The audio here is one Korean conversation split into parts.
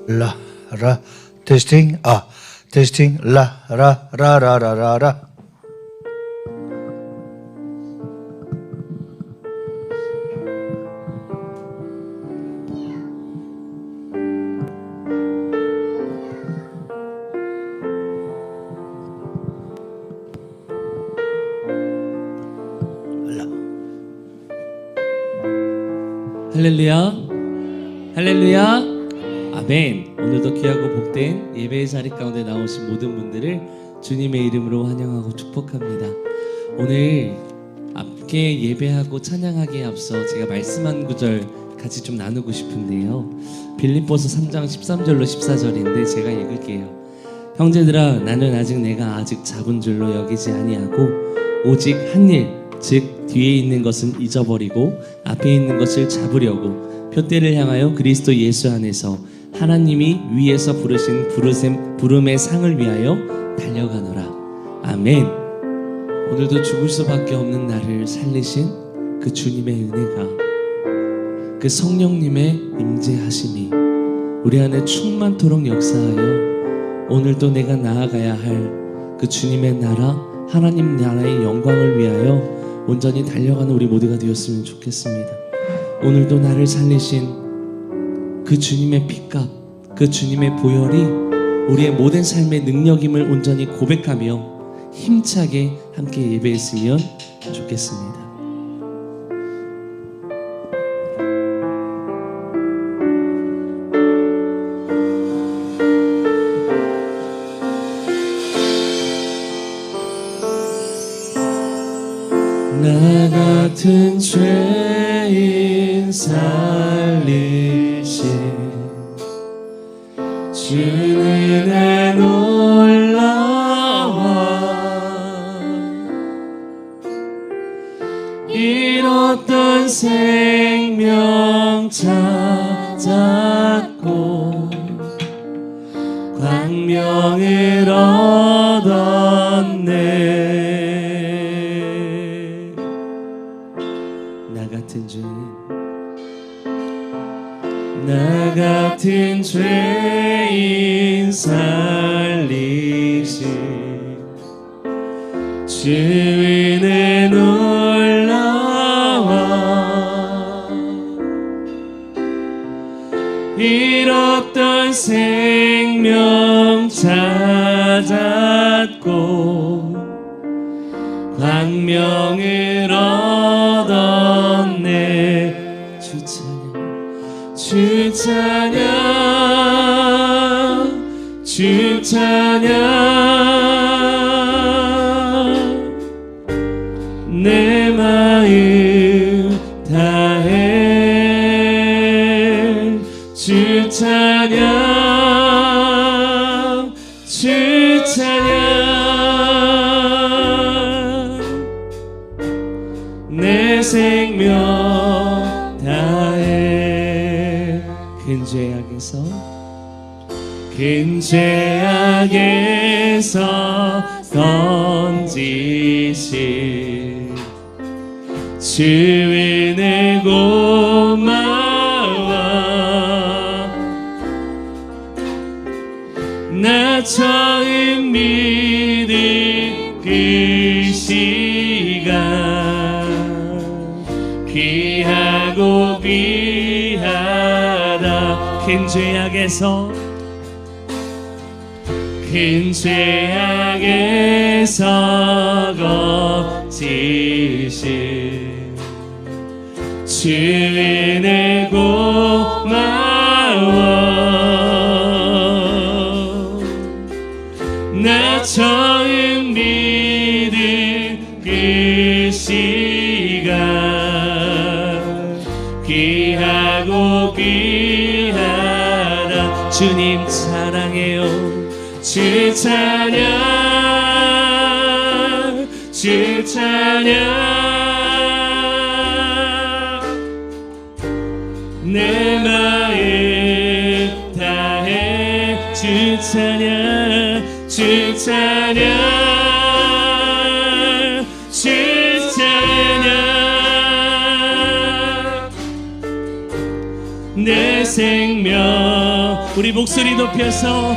라라 테스팅 테스팅 라라라라라라. 할렐루야, 할렐루야, 아멘. 오늘도 귀하고 복된 예배의 자리 가운데 나오신 모든 분들을 주님의 이름으로 환영하고 축복합니다. 오늘 함께 예배하고 찬양하기에 앞서 제가 말씀 한 구절 같이 좀 나누고 싶은데요. 빌립보서 3장 13절로 14절인데 제가 읽을게요. 형제들아, 나는 내가 아직 잡은 줄로 여기지 아니하고 오직 한 일, 즉 뒤에 있는 것은 잊어버리고 앞에 있는 것을 잡으려고 표대를 향하여 그리스도 예수 안에서 하나님이 위에서 부르신 부름의 상을 위하여 달려가노라. 아멘. 오늘도 죽을 수밖에 없는 나를 살리신 그 주님의 은혜가, 그 성령님의 임재하심이 우리 안에 충만토록 역사하여 오늘도 내가 나아가야 할 그 주님의 나라, 하나님 나라의 영광을 위하여 온전히 달려가는 우리 모두가 되었으면 좋겠습니다. 오늘도 나를 살리신 그 주님의 피값, 그 주님의 보혈이 우리의 모든 삶의 능력임을 온전히 고백하며 힘차게 함께 예배했으면 좋겠습니다. 나 같은 죄인 살리신 주는 은혜 놀라워 잃었던 생명 찾았고 광명을 얻었네. 나 같은 죄인 살리신 주 은혜 놀라워 잃었던 생명 찾았고 광명을 얻었네. 주 찬양, 주 찬양, 내 마음 다해. 주 찬양, 주 찬양, 내 생명 다해. 큰 죄악에서 건지신 주 은혜 고마워. 나 처음 믿은 그 시간 귀하고 귀하다. 큰 죄악에서 건지신 주 은혜 고마워. 나 처음 믿은 그 시간 귀하고 귀하다. 주님 사랑해요. 주 찬양, 주 찬양, 내 마음 다해. 주 찬양, 주 찬양, 주 찬양, 내 생명 우리 목소리 높여서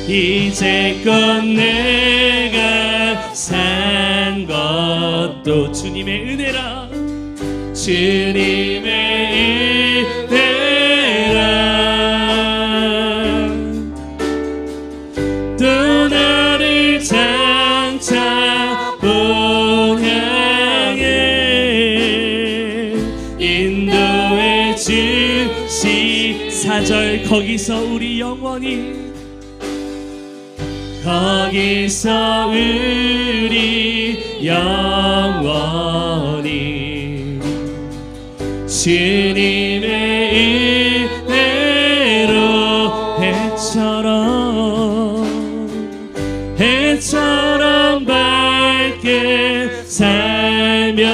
이제껏 내가 산 것도 주님의 은혜라. 주님의 은혜라. 또 나를 장차 본 향해 인도해 주시. 4절 거기서 우리 영원히 거기서 우리 영원히 주님의 은혜로 해처럼 밝게 살면서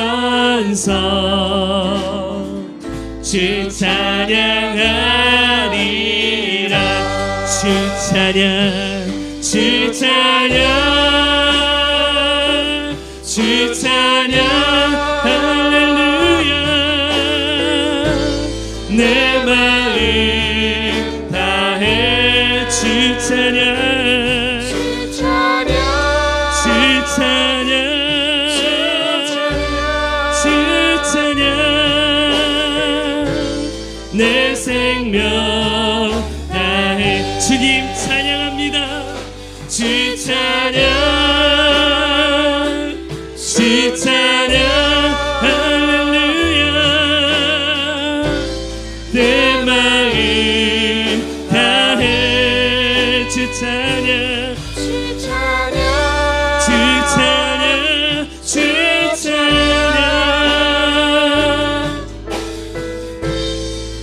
주 찬양하리라. 주 찬양 주 찬양 할렐루야. 내 마음 다해 주 찬양 주 찬양 내 생명 다해 주님 찬양합니다. 주 찬양 할렐루야. 내 마음 다해 주 찬양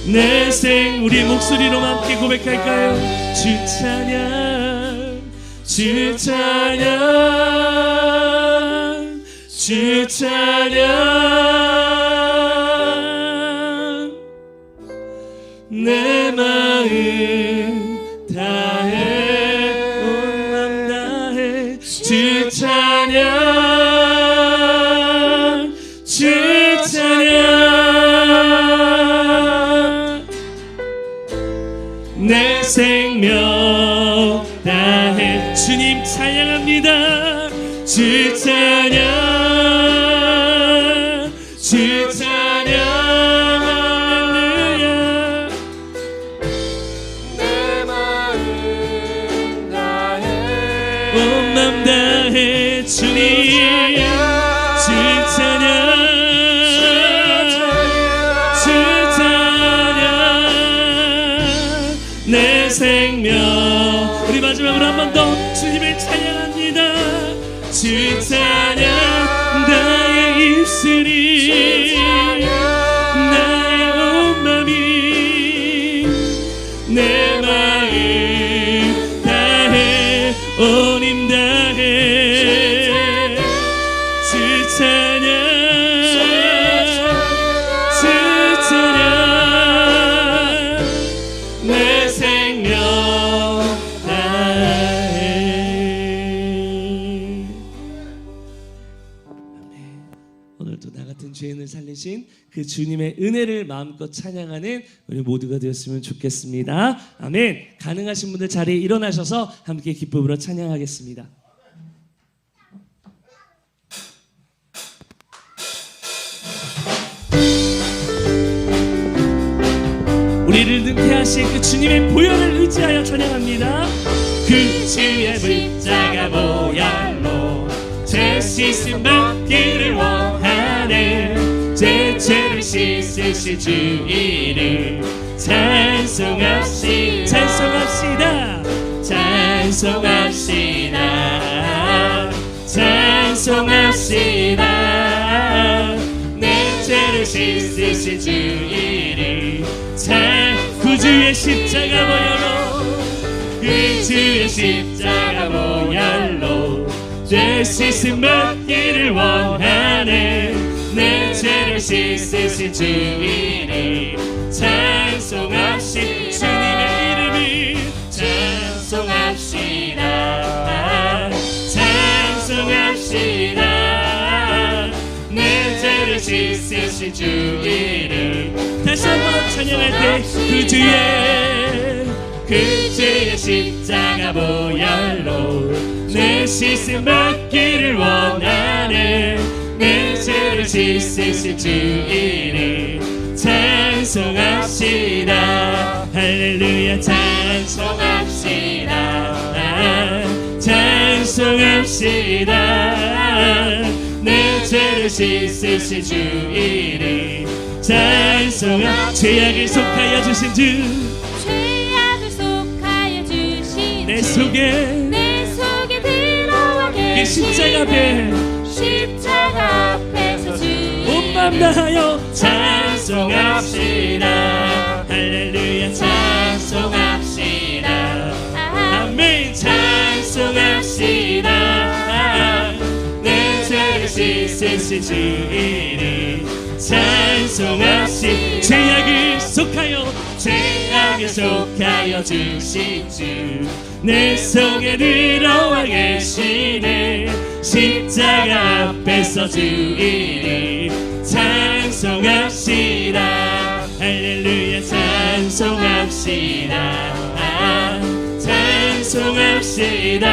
내 생 우리 목소리로 함께 고백할까요? 주 찬양 주 찬양 주 찬양 내 마음 다해 온 맘 다해 주 찬양 주 찬양 내 생명 다해 주님 찬양합니다. 주 찬양 주 찬양 할렐루야. 내 마음 다해 온 맘 다해 주님 주 찬양 내 생명. 우리 마지막으로 한 번 더 주님을 찬양합니다. 주 찬양 나의 입술이 나의 온 맘이 내 마음 다해 온 힘 다해 주 찬양 주 찬양 내 생명 다해. 오늘도 나 같은 죄인을 살리신 그 주님의 은혜를 마음껏 찬양하는 우리 모두가 되었으면 좋겠습니다. 아멘. 가능하신 분들 자리에 일어나셔서 함께 기쁨으로 찬양하겠습니다. 우리를 능케 하신 그 주님의 보혈을 의지하여 찬양합니다. 그 주의 십자가 보혈로 죄 씻음 받기를 원하는 제 죄를 씻으실 주 이름 찬송합시다. 내 죄를 씻으실 주 이름 구주의 십자가 보혈로 그 주의 십자가 보혈로 죄 씻음 받기를 원하는 내 죄를 씻으신 주 이름 찬송합시다. 주님의 이름이 찬송합시다. 내 죄를 죄를 씻으신 주 이름 다시 한번 찬양할 때 그 주의 십자가 보혈로 내 씻음 받기를 원하네 내 죄를 씻으신 주 이름 찬송합시다 할렐루야 찬송합시다 찬송합시다 내 죄를 씻으신 주 이름 찬송합시다 죄악을 속하여 주신 주 내 속에 들어와 계신 십자가 앞에서 주 온맘 다하여 찬송합시다 할렐루야 찬송합시다 아멘 찬송합시다 내 죄를 씻으신 주 이름 찬송합시다 죄악을 속하여 주신 주 내 속에 들어와 계시네 십자가 앞에서 주 이름 찬송합시다 할렐루야 찬송합시다 찬송합시다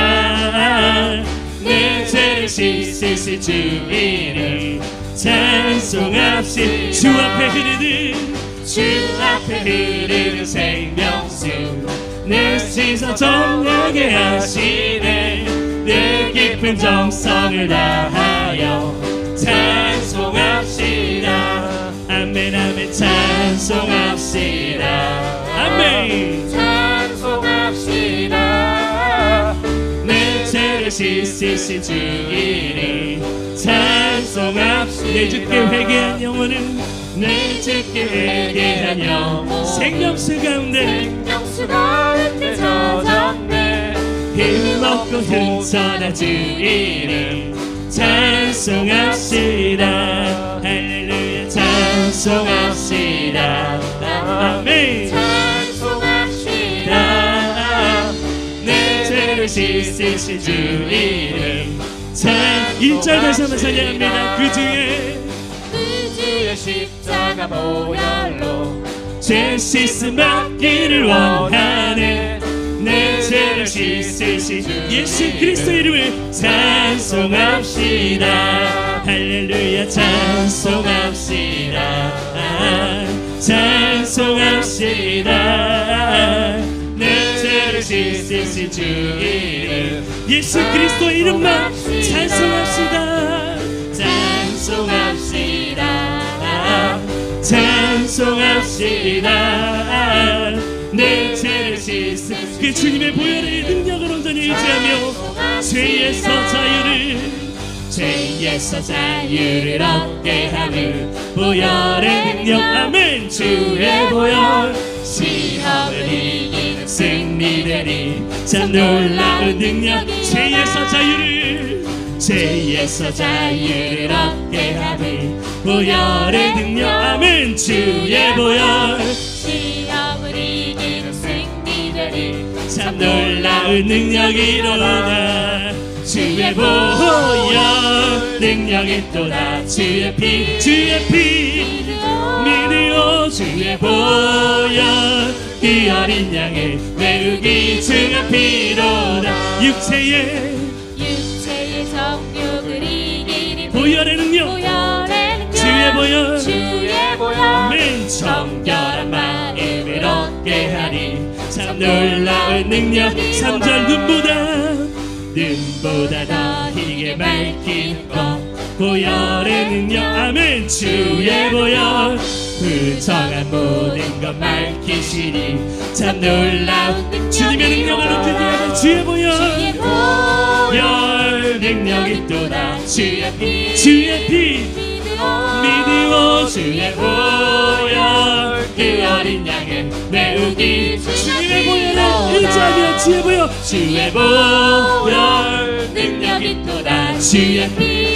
내 죄를 씻으신 주 이름 찬송합시다 주 앞에 흐르는 생명수 내 씻어 정하게 하시네 내 깊은 정성을 다하여 찬송합시다 아멘 아멘 찬송합시다 아멘 찬송합시다 내 죄를 씻으신 주 이름 찬송합시다 내 주께 회개한 영혼은 내 주께 회개한 영혼 생명수 가운데 젖었네 힘없고 흠쳐난 주 이름 찬송합시다 할렐루야 찬송합시다 아멘 찬송합시다 내 죄를 씻으신 주 이름 1절 다시 한번 찬양합니다 그 주의 십자가 보혈로 죄 씻음 받기를 원하네 내 죄를 씻으신 예수 그리스도 이름을 찬송합시다 할렐루야 찬송합시다 찬송합시다 내 죄를 씻으신 주 이름 예수 그리스도 이름만 찬송합시다 찬송합시다 찬송합시다 내 죄를 씻은 그 주님의 보혈의 능력을 온전히 의지하며 죄에서 자유를 얻게 하는 보혈의 능력 아멘 주의 보혈 시험을 이기는 승리되리 참 놀라운 능력 죄에서 자유를 얻게 하는 보혈의 능력 아멘 주의 보혈 시험을 이기는 승리되리 참 놀라운 능력이로다 주의 보혈 능력이 또다 주의 피 믿으오 주의 보혈 이 어린 양의 매우 귀중한 피로다 육체의 정욕을 이기는 보혈의 능력 주의 보혈 아멘 정결한 마음을 얻게 하리 참 놀라운 능력 3절 눈보다 더 희게 밝히는 것 보혈의 능력 아멘 주의 보혈 부정한 모든 것 밝히시니 참 놀라운 주님의 능력을 얻게 하는 주의 보혈 능력이 또다 주의 피 믿으오 주의 보혈 그 어린 양의 매우 귀중한 주님의 보혈을 의지하며 주의 보혈 능력이 또다 주의 피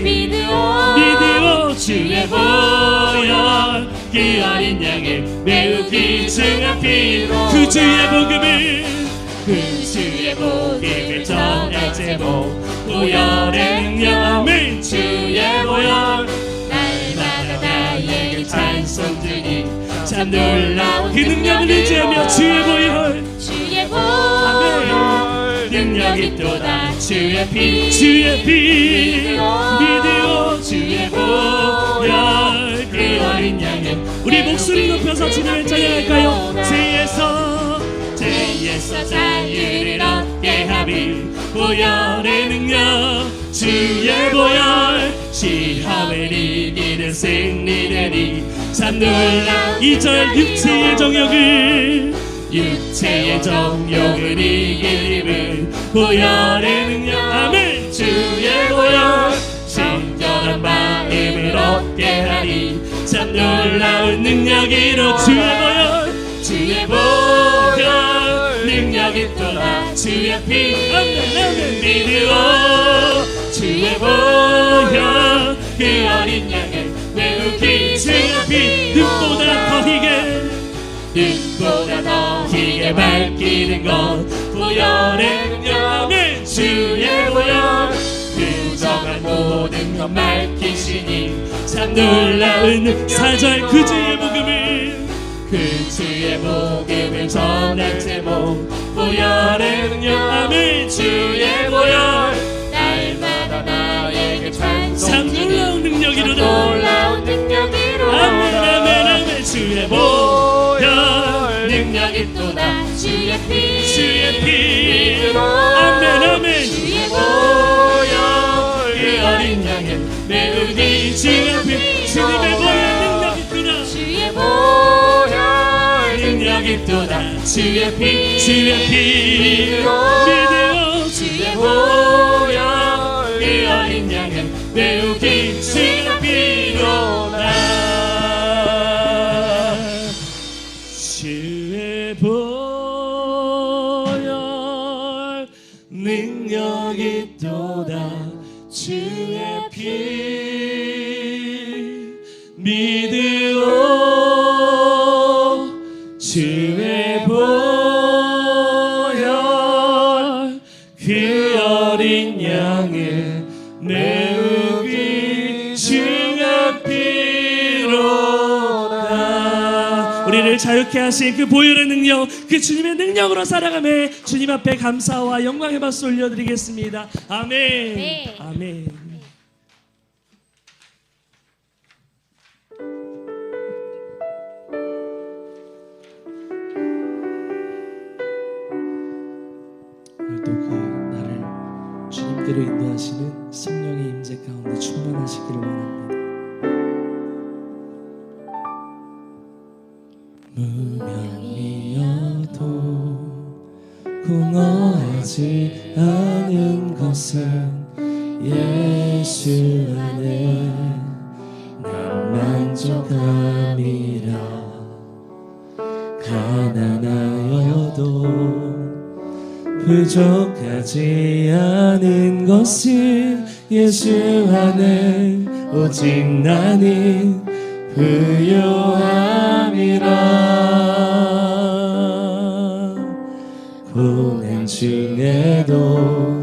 믿으오 주의 보혈 그 어린 양의 매우 귀중한 피로 그 주의 복음을 전할 제목 보혈의 능력 아멘 주의 보혈 참 놀라운 그 능력을 의지하며 주의 보혈 주의 보혈 능력 있도다 주의 피 믿으오 주의 보혈 그 어린 양의 우리 목소리 높여서 주님을 찬양할까요? 죄에서 자유를 얻게 하리 보혈의 능력 주의 보혈 시험을 이기는 승리되니 참 놀라운 2절 육체의 정욕을 이길 힘을 보혈의 능력 아멘 주의 보혈 신령한 마음을 얻게 하리 참 놀라운 능력으로 주의 보혈 능력 있도다 주의 피 아멘 믿으오 주의 보혈 그 어린 양을 외우기 주의 피 눈보다 더히게 밝히는 것 보혈의 능력 아멘 주의 보혈 부정한 모든 것 밝히시니 참 놀라운 4절 그 주의 복음을 전할 제목 보혈의 능력 아멘 주의 보혈 날마다 나에게 찬송 놀라운 능력이로다 아멘 주의 보혈 능력 있도다 주의 피 아멘 주의 보혈 그 어린 양의 매우니 주의 피 주님의 보혈 능력 있도다 주의 보혈 능력 있도다 주의 피 믿으오 주의 보혈 그 어린 양의 매우기 주의 피로다 주의 보혈 능력 있도다 주의 피 믿으오 주의 보혈 그 어린 양의 매우기 중한 피로다 우리를 자유케 하신 그 보혈의 능력 그 주님의 능력으로 살아가며 주님 앞에 감사와 영광의 박수 올려드리겠습니다. 아멘 네. 아멘. 오늘도 그 나를 주님께로 인도하시는 성령의 임재 가운데 충만하시기를 원합니다. 무명이어도 공허하지 않은 것은 예수 안에 난 만족함이라 가난하여도 부족하지 않은 것은 예수 안에 오직 나는 부요함이라 고난 중에도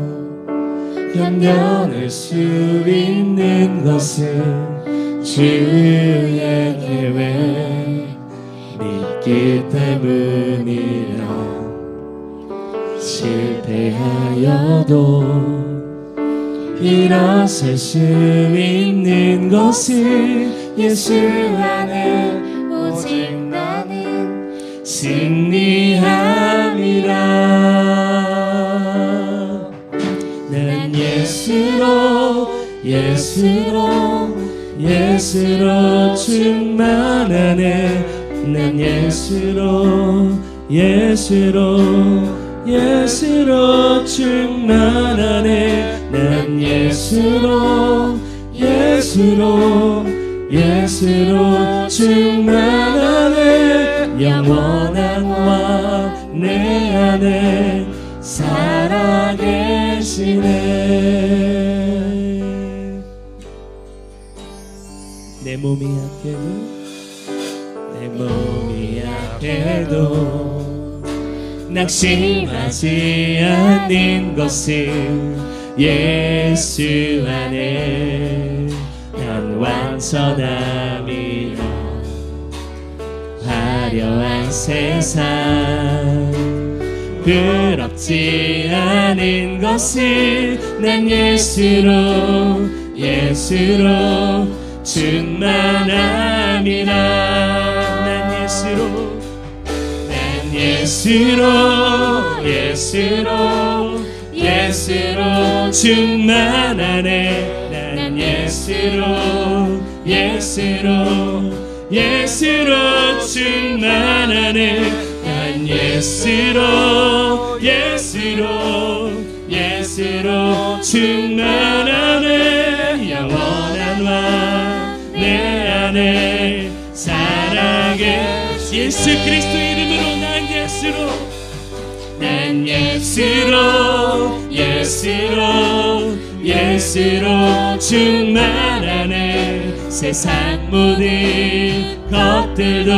견뎌낼 수 있는 것은 주의 계획 믿기 때문이라 실패하여도 일어설 수 있는 것은 예수 안에 오직 나는 승리함이라 난 예수로 충만하네 난 예수로 충만하네 난 예수로 충만하네 영원한 왕 내 안에 살아계시네 내 몸이 약해도 낙심하지 않는 것은 예수 안에 난 완전함이라 화려한 세상 부럽지 않은 것을 난 예수로 충만함이라. 난 예수로 충만하네. 난 예수로 충만하네. 난 예수로 충만하네. 영원한 왕 내 안에 살아계. 예수 그리스도 이름으로 난 예수로 충만하네. 세상 모든 것들도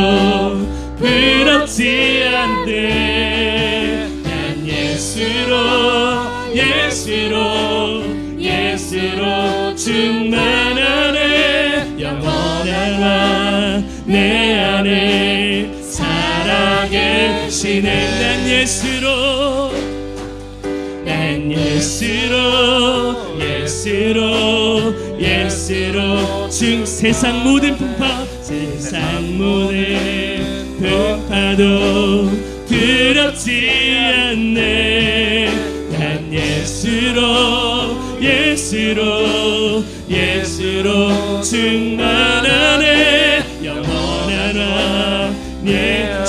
부럽지 않네. 난 예수로 충만하네. 영원한 왕 내 안에 살아계시네. 난 예수로 세상 모든 풍파도 두렵지 않네. 난 예수로 충만하네. 영원한 왕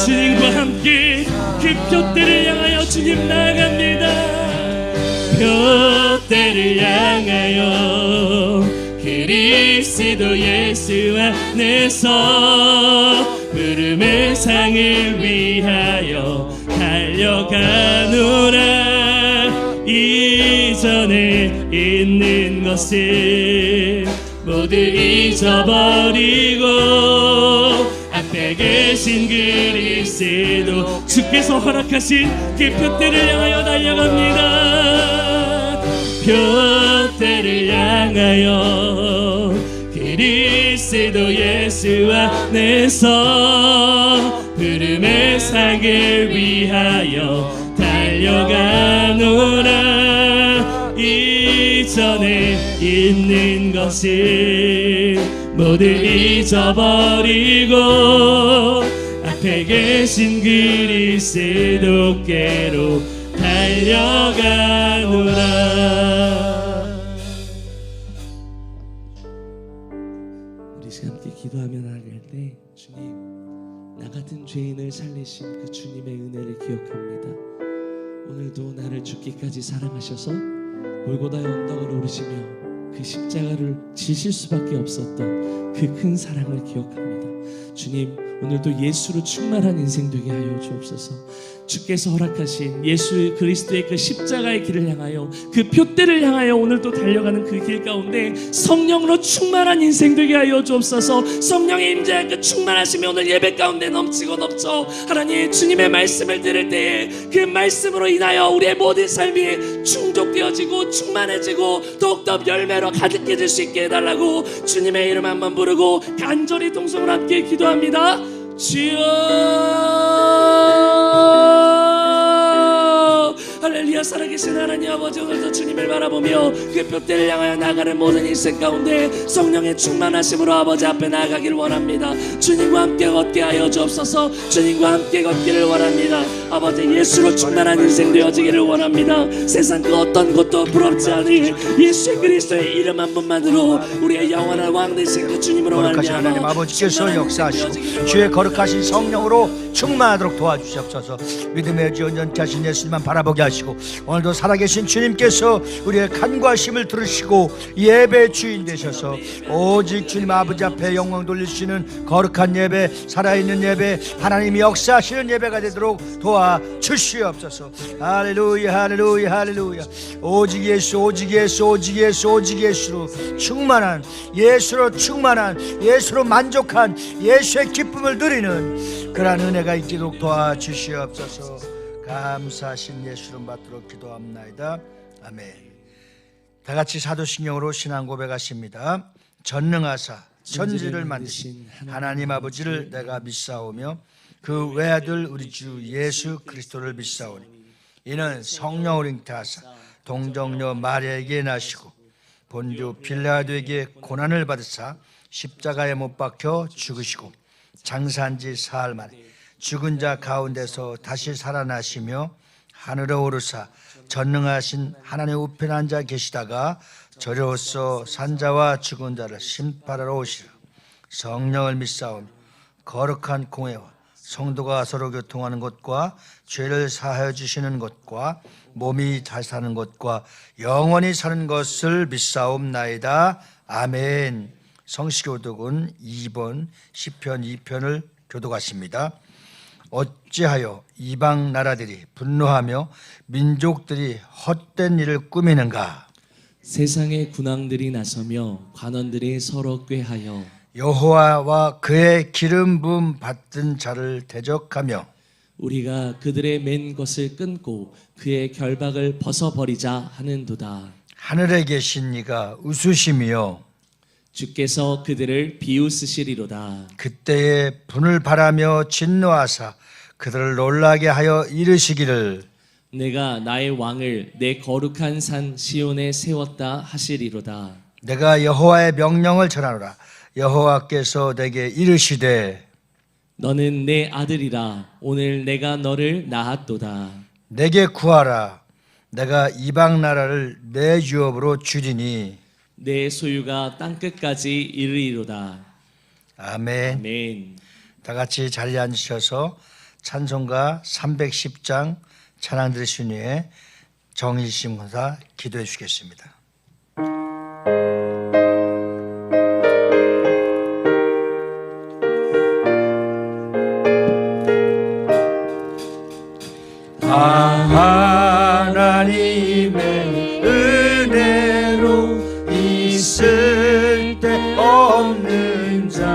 주님과 함께 그 표대를 향하여 주님 나아갑니다. 표대를 향하여 그리스도 예수 안에서 부름의 상을 위하여 달려가노라. 이전에 있는 것을 모두 잊어버리고 앞에 계신 그리스도 주께서 허락하신 그 표대를 향하여 달려갑니다. 표대를 향하여 그리스도 예수 안에서 부름의 상을 위하여 달려가노라. 이전에 있는 것을 모두 잊어버리고 앞에 계신 그리스도께로 달려가노라. 우리 함께 기도하며 나아갈 때 주님, 나 같은 죄인을 살리신 그 주님의 은혜를 기억합니다. 오늘도 나를 죽기까지 사랑하셔서 골고다의 언덕을 오르시며 그 십자가를 지실 수밖에 없었던 그 큰 사랑을 기억합니다. 주님, 오늘도 예수로 충만한 인생 되게 하여 주옵소서. 주께서 허락하신 예수 그리스도의 그 십자가의 길을 향하여 그 표대를 향하여 오늘도 달려가는 그 길 가운데 성령으로 충만한 인생 되게 하여 주옵소서. 성령의 임재한 그 충만하심이 오늘 예배 가운데 넘치고 넘쳐 하나님 주님의 말씀을 들을 때에 그 말씀으로 인하여 우리의 모든 삶이 충족되어지고 충만해지고 더욱더 열매로 가득해질 수 있게 해달라고 주님의 이름 한번 부르고 간절히 동성을 함께 기도합니다. 주여 할렐루야. 살아계신 하나님 아버지, 오늘도 주님을 바라보며 그 표대를 향하여 나가는 모든 인생 가운데 성령의 충만하심으로 아버지 앞에 나아가기를 원합니다. 주님과 함께 걷게 하여 주옵소서. 주님과 함께 걷기를 원합니다. 아버지, 예수로 충만한 인생 되어지기를 원합니다. 세상 그 어떤 것도 부럽지 않을 예수 그리스도의 이름 한 번만으로 우리의 영원한 왕 되신 그 주님으로 거룩하신 하나님 말미암아 아버지께서 역사하시고 주의 거룩하신 성령으로 충만하도록 도와주시옵소서. 믿음의 주 온전케 하신 예수님만 바라보게 하시고 오늘도 살아계신 주님께서 우리의 간과 심을 들으시고 예배의 주인 되셔서 오직 주님 아버지 앞에 영광 돌리시는 거룩한 예배, 살아있는 예배, 하나님이 역사하시는 예배가 되도록 도와주시옵소서. 할렐루야 할렐루야 할렐루야. 오직 예수 오직 예수 오직 예수 오직 예수로 충만한, 예수로 충만한, 예수로 만족한 예수의 기쁨을 누리는 그러한 은혜가 있도록 도와주시옵소서. 감사하신 예수 이름 받도록 기도합나이다. 아멘. 다 같이 사도신경으로 신앙 고백하십니다. 전능하사 천지를 만드신 하나님 아버지를 내가 믿사오며 그 외아들 우리 주 예수 그리스도를 믿사오니 이는 성령을 잉태하사 동정녀 마리아에게 나시고 본주 빌라도에게 고난을 받으사 십자가에 못 박혀 죽으시고 장사한 지 사흘 만에 죽은 자 가운데서 다시 살아나시며 하늘에 오르사 전능하신 하나님 우편에 앉아 계시다가 저로서 산자와 죽은 자를 심판하러 오시라. 성령을 믿사오며 거룩한 공회와 성도가 서로 교통하는 것과 죄를 사하여 주시는 것과 몸이 잘 사는 것과 영원히 사는 것을 믿사옵나이다. 아멘. 성시교독은 2번 시편 2편을 교독하십니다. 어찌하여 이방 나라들이 분노하며 민족들이 헛된 일을 꾸미는가? 세상의 군왕들이 나서며 관원들이 서로 꾀하여 여호와와 그의 기름 부음 받은 자를 대적하며 우리가 그들의 맨 것을 끊고 그의 결박을 벗어버리자 하는도다. 하늘에 계신 이가 웃으시며 주께서 그들을 비웃으시리로다. 그때에 분을 바라며 진노하사 그들을 놀라게 하여 이르시기를 내가 나의 왕을 내 거룩한 산 시온에 세웠다 하시리로다. 내가 여호와의 명령을 전하노라. 여호와께서 내게 이르시되 너는 내 아들이라. 오늘 내가 너를 낳았도다. 내게 구하라. 내가 이방 나라를 내 유업으로 주리니 내 소유가 땅끝까지 이르리로다. 아멘. 아멘. 다 같이 자리에 앉으셔서 찬송가 310장 찬양 들으신 후에 정일심 권사 기도해 주시겠습니다. 하나님의 은혜로 있을 데 없는 자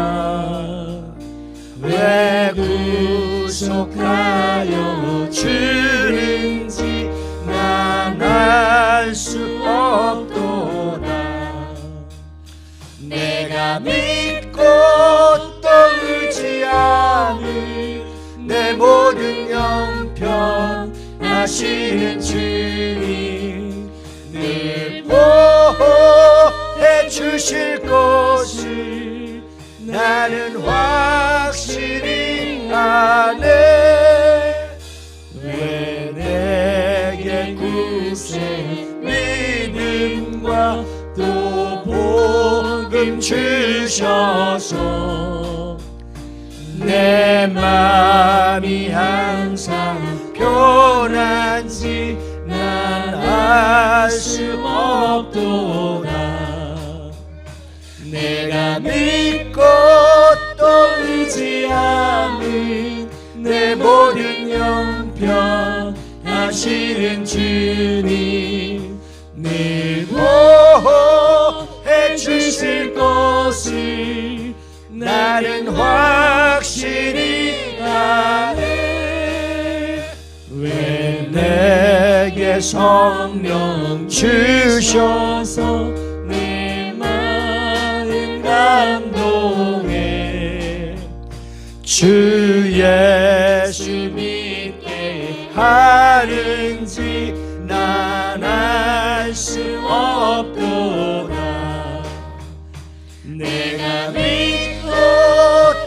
왜 구속하여 주는지 난 알 수 없도다. 내가 믿고 또 의지하는 내 모든 형편 하시는 주님 늘 보호해 주실 것을 나는 확실히 아네. 왜 내게 구세 믿음과 또 복음 주셔서 내 맘이 항상 편한지 난 알 수 없도다. 내가 믿고 또 의지하는 내 모든 형편 하시는 주님 늘 보호해 주실 것을 나는 확실히 아네. 왜 내게 성령 주셔서 내 마음 감동해 주 예수 믿게 하는지 난 알 수 없도다. 내가 믿고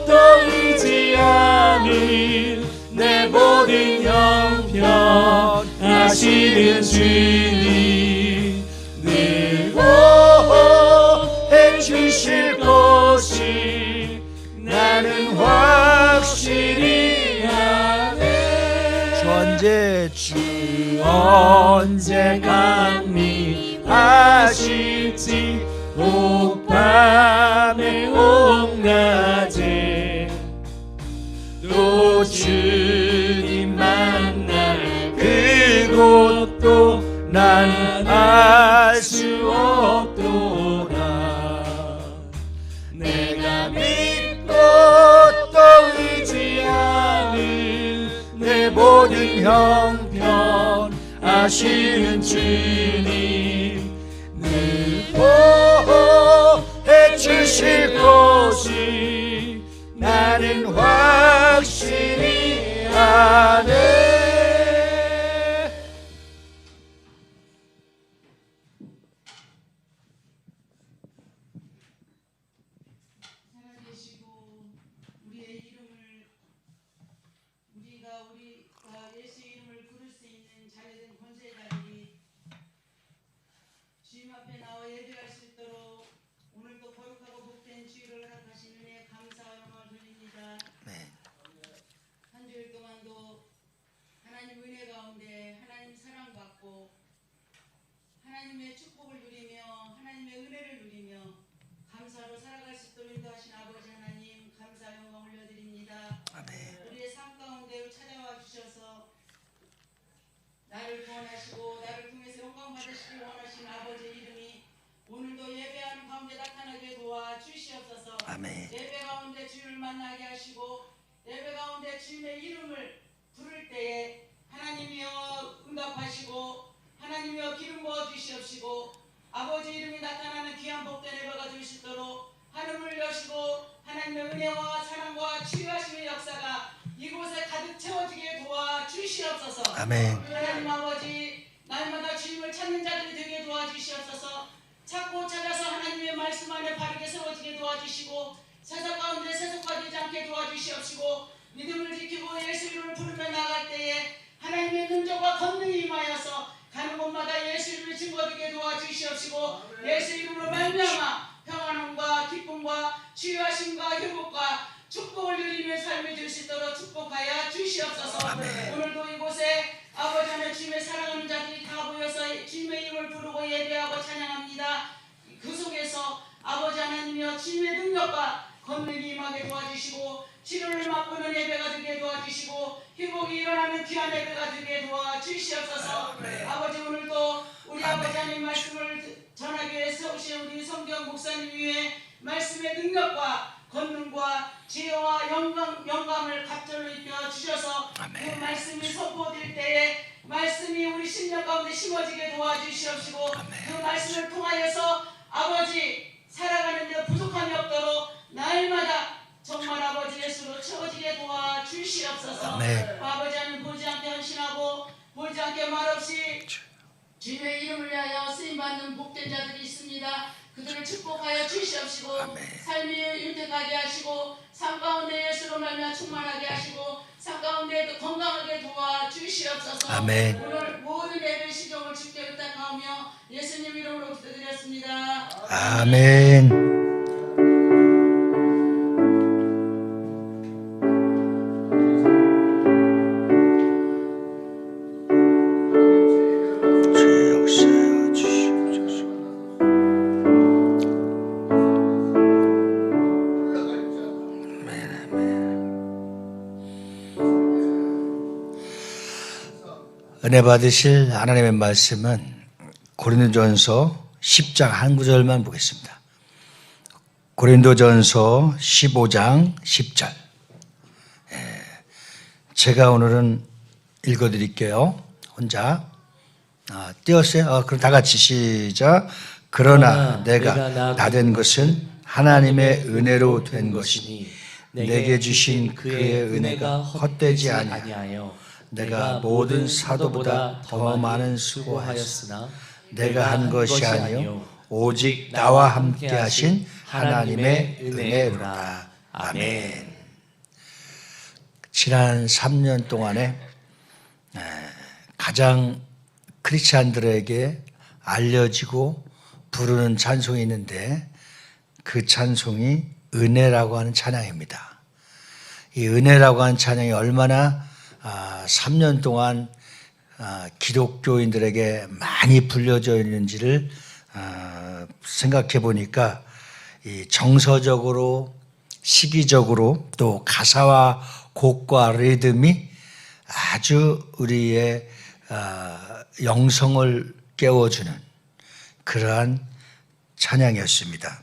또 의지하는 내 모든 형편 하시는 주님 늘 보호해 주실 것을 나는 확실히 아네. 주 언제 강림하실지 옥밤에 옥낮에 또 주님 만날 그곳도 난 알 수 없도다. 내가 믿고 또 의지하는 내 모든 형편 하시는 주님 늘 보호해 주실 것을 나는 확신이 아네. 살아계시고 우리의 이름을 우리가 예수의 이름을 부를 수 있는 자녀된 권세자들이 주님 앞에 나와 예배할 수 있도록 오늘도 거룩하고 복된 주일을 허락하신 은혜에 감사와 영광을 돌립니다. 한 주일 동안도 하나님 은혜 가운데 하나님 사랑받고 하나님의 축복을 누리며 하나님의 은혜를 누리며 감사로 살아갈 수 있도록 인도하신 아버지 하나님 감사 영광 올려드립니다. 우리의 삶 가운데 찾아와 주셔서 나를 구원하시고 나를 통해서 영광 받으시길 원하시는 아버지의 이름이 오늘도 예배하는 가운데 나타나게 도와 주시옵소서. 예배 가운데 주님을 만나게 하시고 예배 가운데 주님의 이름을 부를 때에 하나님이여 응답하시고 하나님이여 기름 부어 주시옵시고 아버지 이름이 나타나는 귀한 복된 예배가 될 수 있도록 하늘을 여시고 하나님의 은혜와 사랑과 치유하심의 역사가 이곳에 가득 채워지게 도와 주시옵소서. 하나님 아버지 날마다 주님을 찾는 자들이 되게 도와주시옵소서. 찾고 찾아서 하나님의 말씀 안에 바르게 세워지게 도와주시고 세상 가운데 세속화되지 않게 도와주시옵시고 믿음을 지키고 예수 이름을 부르며 나갈 때에 하나님의 능력과 권능이 임하여서 가는 곳마다 예수 이름을 증거되게 도와주시옵시고 예수 이름으로 말미암아 평안함과 기쁨과 치유하심과 회복과 축복을 누리는 삶이 될 수 있도록 축복하여 주시옵소서. 오늘도 이곳에 아버지 하나님 주님의 사랑하는 자들이 다 모여서 주님의 이름을 부르고 예배하고 찬양합니다. 그 속에서 아버지 하나님이여 주님의 능력과 권능이 임하게 도와주시고 치료를 맛보는 예배가 되게 도와주시고 회복이 일어나는 귀한 예배가 되게 도와주시옵소서. 아버지 오늘도 우리 아버지 하나님 말씀을 전하기 위해 세우신 우리 성경 목사님 위에 말씀의 능력과 권능과 지혜와 영감을 갑절로 입혀 주셔서 그 말씀이 선포될 때에 말씀이 우리 심령 가운데 심어지게 도와주시옵시고 그 말씀을 통하여서 아버지 살아가는 데 부족함이 없도록 날마다 정말 아버지 예수로 채워지게 도와주시옵소서. 아버지 하나님 보지 않게 헌신하고 보지 않게 말없이 주님의 이름을 위하여 쓰임받는 복된 자들이 있습니다. 그들을 축복하여 주시옵시고 삶이 윤택하게 하시고 삶 가운데 예수로 말미암아 충만하게 하시고 삶 가운데도 건강하게 도와주시옵소서. 오늘 모든 예배 시종을 주께 부탁하며 예수님 이름으로 기도드렸습니다. 아멘. 은혜 받으실 하나님의 말씀은 고린도전서 10장 한 구절만 보겠습니다. 고린도전서 15장 10절. 제가 오늘은 읽어드릴게요. 혼자. 띄웠어요? 그럼 다 같이 시작. 그러나 내가 다 된 것은 하나님의 은혜로 된 것이니 내게 주신 그의 은혜가 헛되지 아니하여 내가 모든 사도보다 더 많은 수고하였으나 내가 한 것이 아니요 오직 나와 함께 하신 하나님의 은혜로다. 아멘. 지난 3년 동안에 가장 크리스찬들에게 알려지고 부르는 찬송이 있는데 그 찬송이 은혜라고 하는 찬양입니다. 이 은혜라고 하는 찬양이 얼마나 3년 동안 기독교인들에게 많이 불려져 있는지를 생각해 보니까 이 정서적으로 시기적으로 또 가사와 곡과 리듬이 아주 우리의 영성을 깨워주는 그러한 찬양이었습니다.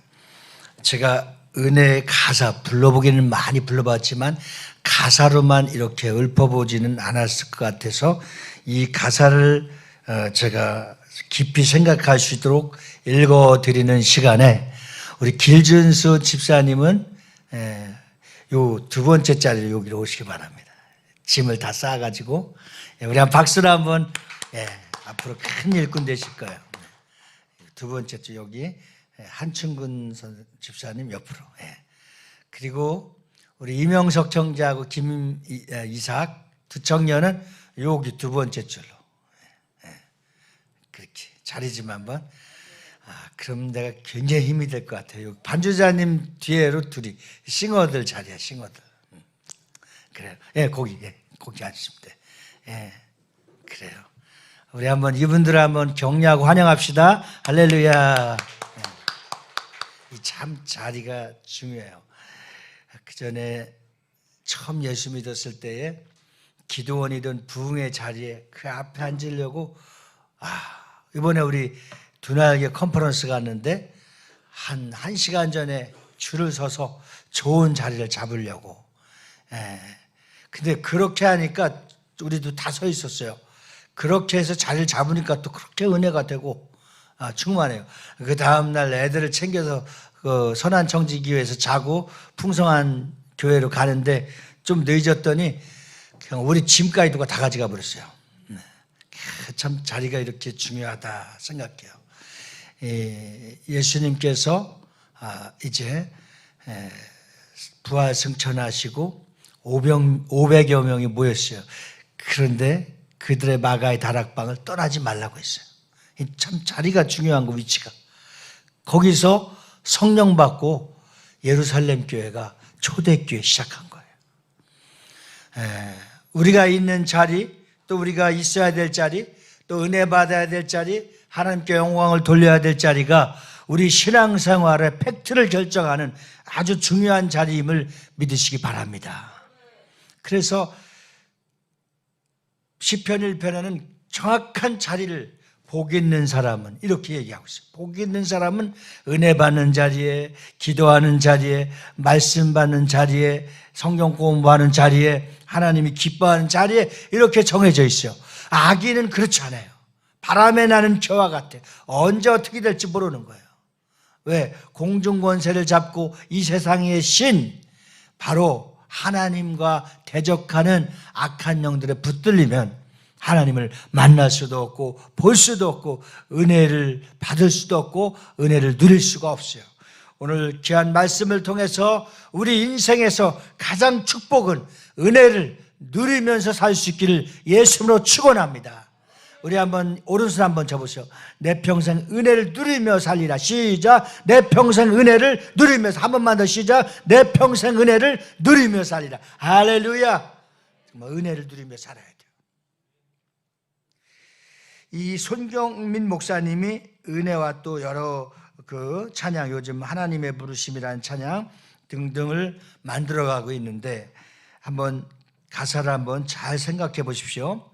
제가 은혜의 가사 불러보기는 많이 불러봤지만 가사로만 이렇게 읊어보지는 않았을 것 같아서 이 가사를 제가 깊이 생각할 수 있도록 읽어드리는 시간에 우리 길준수 집사님은 요 두 번째 자리로 여기로 오시기 바랍니다. 짐을 다 쌓아가지고 우리 한 박수로 한번 앞으로 큰 일꾼 되실 거예요. 두 번째 주 여기 한춘근 집사님 옆으로. 그리고 우리 이명석 청자하고 김이삭 두 청년은 여기 두 번째 줄로. 그렇게 자리 좀 한번. 그럼 내가 굉장히 힘이 될 것 같아요. 반주자님 뒤에로 둘이 싱어들 자리야, 싱어들. 그래요. 거기 앉으시면 돼. 그래요. 우리 한번 이분들을 한번 격려하고 환영합시다. 할렐루야. 이 참 자리가 중요해요. 그 전에 처음 예수 믿었을 때에 기도원이던 부흥의 자리에 그 앞에 앉으려고 이번에 우리 두날개 컨퍼런스 갔는데 한 1시간 전에 줄을 서서 좋은 자리를 잡으려고. 근데 그렇게 하니까 우리도 다 서 있었어요. 그렇게 해서 자리를 잡으니까 또 그렇게 은혜가 되고 충만해요. 그 다음날 애들을 챙겨서 그 선한청지교회에서 자고 풍성한 교회로 가는데 좀 늦었더니 그냥 우리 짐까지 누가 다 가져가 버렸어요. 참 자리가 이렇게 중요하다 생각해요. 예수님께서 이제 부활 승천하시고 500여 명이 모였어요. 그런데 그들의 마가의 다락방을 떠나지 말라고 했어요. 참 자리가 중요한 거, 위치가. 거기서 성령 받고 예루살렘 교회가 초대교회 시작한 거예요. 우리가 있는 자리, 또 우리가 있어야 될 자리, 또 은혜 받아야 될 자리, 하나님께 영광을 돌려야 될 자리가 우리 신앙생활의 팩트를 결정하는 아주 중요한 자리임을 믿으시기 바랍니다. 그래서 시편 1편에는 정확한 자리를 복 있는 사람은 이렇게 얘기하고 있어요. 복 있는 사람은 은혜 받는 자리에, 기도하는 자리에, 말씀 받는 자리에, 성경 공부하는 자리에, 하나님이 기뻐하는 자리에 이렇게 정해져 있어요. 악인은 그렇지 않아요. 바람에 나는 겨와 같아. 언제 어떻게 될지 모르는 거예요. 왜? 공중권세를 잡고 이 세상의 신, 바로 하나님과 대적하는 악한 영들에 붙들리면 하나님을 만날 수도 없고 볼 수도 없고 은혜를 받을 수도 없고 은혜를 누릴 수가 없어요. 오늘 귀한 말씀을 통해서 우리 인생에서 가장 축복은 은혜를 누리면서 살 수 있기를 예수님으로 축원합니다. 우리 한번 오른손 한번 접으세요. 내 평생 은혜를 누리며 살리라. 시작. 내 평생 은혜를 누리면서. 한 번만 더 시작. 내 평생 은혜를 누리며 살리라. 할렐루야. 정말 은혜를 누리며 살아야 돼요. 이 손경민 목사님이 은혜와 또 여러 그 찬양, 요즘 하나님의 부르심이라는 찬양 등등을 만들어가고 있는데 한번 가사를 한번 잘 생각해 보십시오.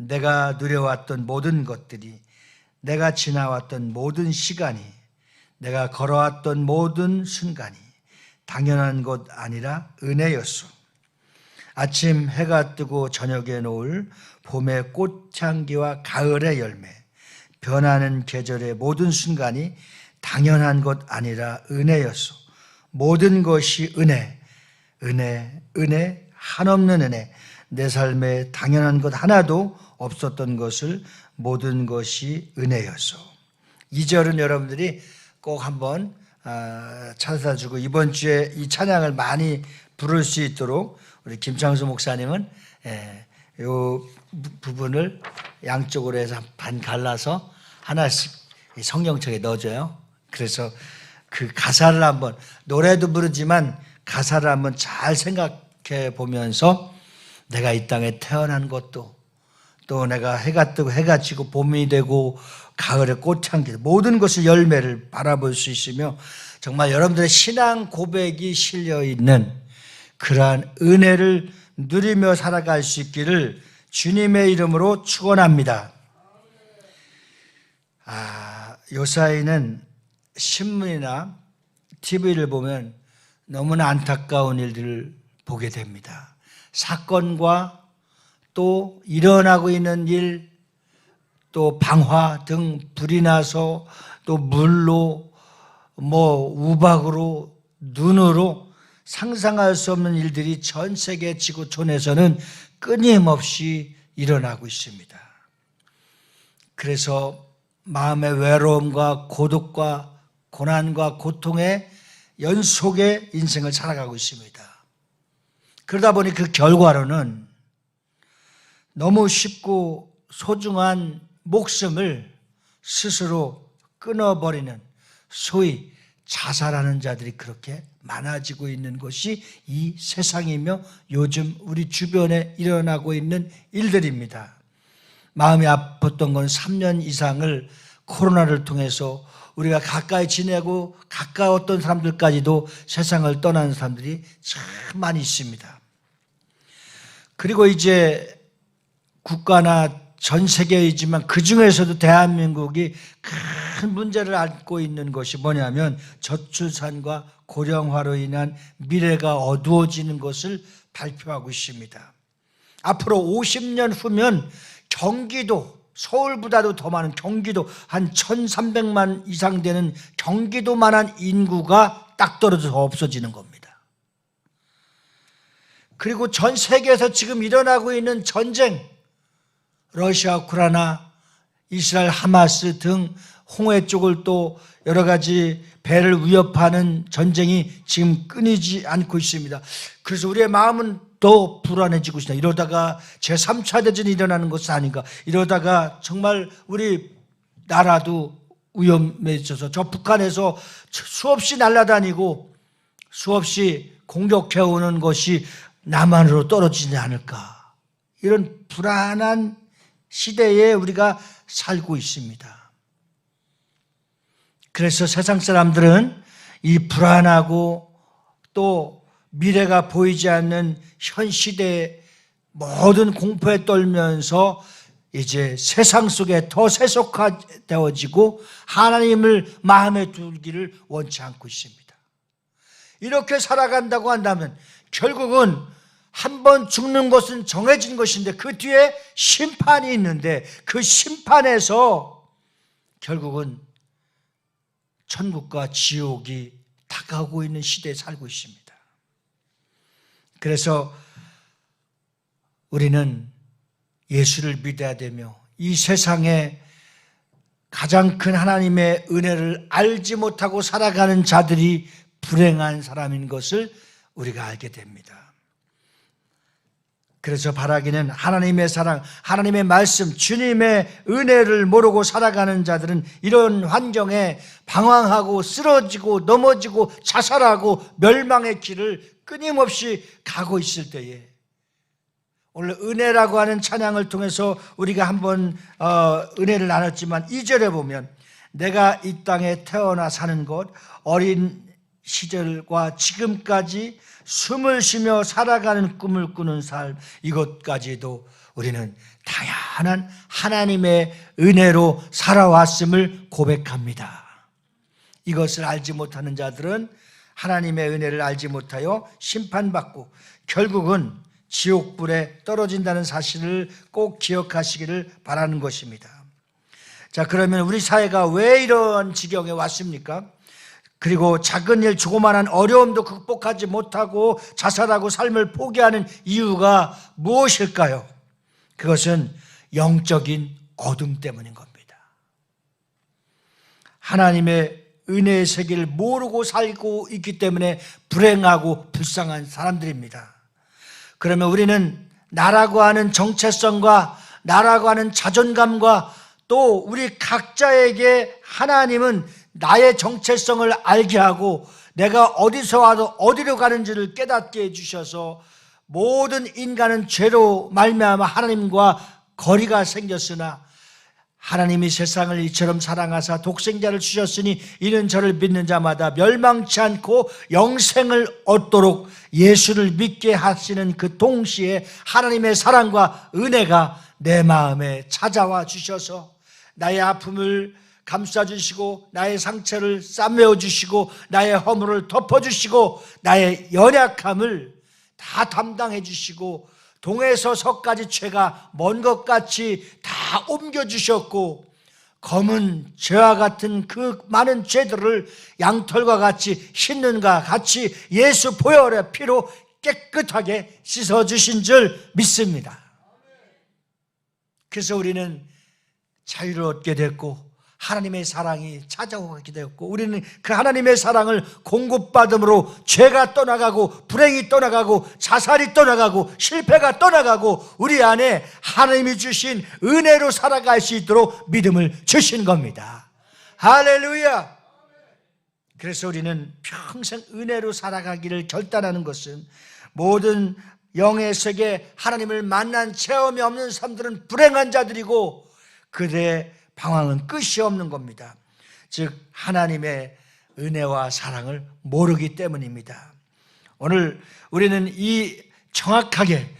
내가 누려왔던 모든 것들이, 내가 지나왔던 모든 시간이, 내가 걸어왔던 모든 순간이 당연한 것 아니라 은혜였소. 아침 해가 뜨고 저녁에 노을, 봄의 꽃향기와 가을의 열매, 변하는 계절의 모든 순간이 당연한 것 아니라 은혜였소. 모든 것이 은혜, 은혜, 은혜, 한없는 은혜. 내 삶에 당연한 것 하나도 없었던 것을 모든 것이 은혜였소. 2절은 여러분들이 꼭 한번 찾아주고 이번 주에 이 찬양을 많이 부를 수 있도록 우리 김창수 목사님은 이 부분을 양쪽으로 해서 반 갈라서 하나씩 성경책에 넣어줘요. 그래서 그 가사를 한번, 노래도 부르지만 가사를 한번 잘 생각해 보면서 내가 이 땅에 태어난 것도, 또 내가 해가 뜨고 해가 지고 봄이 되고 가을에 꽃향기, 모든 것을 열매를 바라볼 수 있으며 정말 여러분들의 신앙 고백이 실려있는 그러한 은혜를 누리며 살아갈 수 있기를 주님의 이름으로 축원합니다. 요사이는 신문이나 TV를 보면 너무나 안타까운 일들을 보게 됩니다. 사건과 또 일어나고 있는 일, 또 방화 등 불이 나서 또 물로 우박으로 눈으로 상상할 수 없는 일들이 전 세계 지구촌에서는 끊임없이 일어나고 있습니다. 그래서 마음의 외로움과 고독과 고난과 고통의 연속의 인생을 살아가고 있습니다. 그러다 보니 그 결과로는 너무 쉽고 소중한 목숨을 스스로 끊어버리는 소위 자살하는 자들이 그렇게 많아지고 있는 것이 이 세상이며 요즘 우리 주변에 일어나고 있는 일들입니다. 마음이 아팠던 건 3년 이상을 코로나를 통해서 우리가 가까이 지내고 가까웠던 사람들까지도 세상을 떠나는 사람들이 참 많이 있습니다. 그리고 이제 국가나 전 세계이지만 그 중에서도 대한민국이 큰 문제를 안고 있는 것이 뭐냐면 저출산과 고령화로 인한 미래가 어두워지는 것을 발표하고 있습니다. 앞으로 50년 후면 경기도, 서울보다도 더 많은 경기도, 한 1,300만 이상 되는 경기도만한 인구가 딱 떨어져서 없어지는 겁니다. 그리고 전 세계에서 지금 일어나고 있는 전쟁, 러시아, 우크라이나, 이스라엘, 하마스 등 홍해 쪽을 또 여러 가지 배를 위협하는 전쟁이 지금 끊이지 않고 있습니다. 그래서 우리의 마음은 더 불안해지고 있습니다. 이러다가 제3차 대전이 일어나는 것은 아닌가. 이러다가 정말 우리 나라도 위험해져서 저 북한에서 수없이 날아다니고 수없이 공격해오는 것이 남한으로 떨어지지 않을까. 이런 불안한 시대에 우리가 살고 있습니다. 그래서 세상 사람들은 이 불안하고 또 미래가 보이지 않는 현 시대의 모든 공포에 떨면서 이제 세상 속에 더 세속화되어지고 하나님을 마음에 두기를 원치 않고 있습니다. 이렇게 살아간다고 한다면 결국은 한 번 죽는 것은 정해진 것인데 그 뒤에 심판이 있는데 그 심판에서 결국은 천국과 지옥이 다가오고 있는 시대에 살고 있습니다. 그래서 우리는 예수를 믿어야 되며 이 세상에 가장 큰 하나님의 은혜를 알지 못하고 살아가는 자들이 불행한 사람인 것을 우리가 알게 됩니다. 그래서 바라기는 하나님의 사랑, 하나님의 말씀, 주님의 은혜를 모르고 살아가는 자들은 이런 환경에 방황하고 쓰러지고 넘어지고 자살하고 멸망의 길을 끊임없이 가고 있을 때에 오늘 은혜라고 하는 찬양을 통해서 우리가 한번 은혜를 나눴지만 2절에 보면 내가 이 땅에 태어나 사는 것, 어린 시절과 지금까지 숨을 쉬며 살아가는 꿈을 꾸는 삶, 이것까지도 우리는 다양한 하나님의 은혜로 살아왔음을 고백합니다. 이것을 알지 못하는 자들은 하나님의 은혜를 알지 못하여 심판받고 결국은 지옥불에 떨어진다는 사실을 꼭 기억하시기를 바라는 것입니다. 자, 그러면 우리 사회가 왜 이런 지경에 왔습니까? 그리고 작은 일, 조그마한 어려움도 극복하지 못하고 자살하고 삶을 포기하는 이유가 무엇일까요? 그것은 영적인 어둠 때문인 겁니다. 하나님의 은혜의 세계를 모르고 살고 있기 때문에 불행하고 불쌍한 사람들입니다. 그러면 우리는 나라고 하는 정체성과 나라고 하는 자존감과 또 우리 각자에게 하나님은 나의 정체성을 알게 하고 내가 어디서 와도 어디로 가는지를 깨닫게 해주셔서 모든 인간은 죄로 말미암아 하나님과 거리가 생겼으나 하나님이 세상을 이처럼 사랑하사 독생자를 주셨으니 이는 저를 믿는 자마다 멸망치 않고 영생을 얻도록 예수를 믿게 하시는 그 동시에 하나님의 사랑과 은혜가 내 마음에 찾아와 주셔서 나의 아픔을 감싸주시고 나의 상처를 싸매어 주시고 나의 허물을 덮어주시고 나의 연약함을 다 담당해 주시고 동에서 서까지 죄가 먼 것 같이 다 옮겨주셨고 검은 죄와 같은 그 많은 죄들을 양털과 같이 씻는가 같이 예수 보혈의 피로 깨끗하게 씻어주신 줄 믿습니다. 그래서 우리는 자유를 얻게 됐고 하나님의 사랑이 찾아오게 되었고 우리는 그 하나님의 사랑을 공급받음으로 죄가 떠나가고 불행이 떠나가고 자살이 떠나가고 실패가 떠나가고 우리 안에 하나님이 주신 은혜로 살아갈 수 있도록 믿음을 주신 겁니다. 할렐루야. 그래서 우리는 평생 은혜로 살아가기를 결단하는 것은 모든 영의 세계 하나님을 만난 체험이 없는 사람들은 불행한 자들이고 그들의 방황은 끝이 없는 겁니다. 즉 하나님의 은혜와 사랑을 모르기 때문입니다. 오늘 우리는 이 정확하게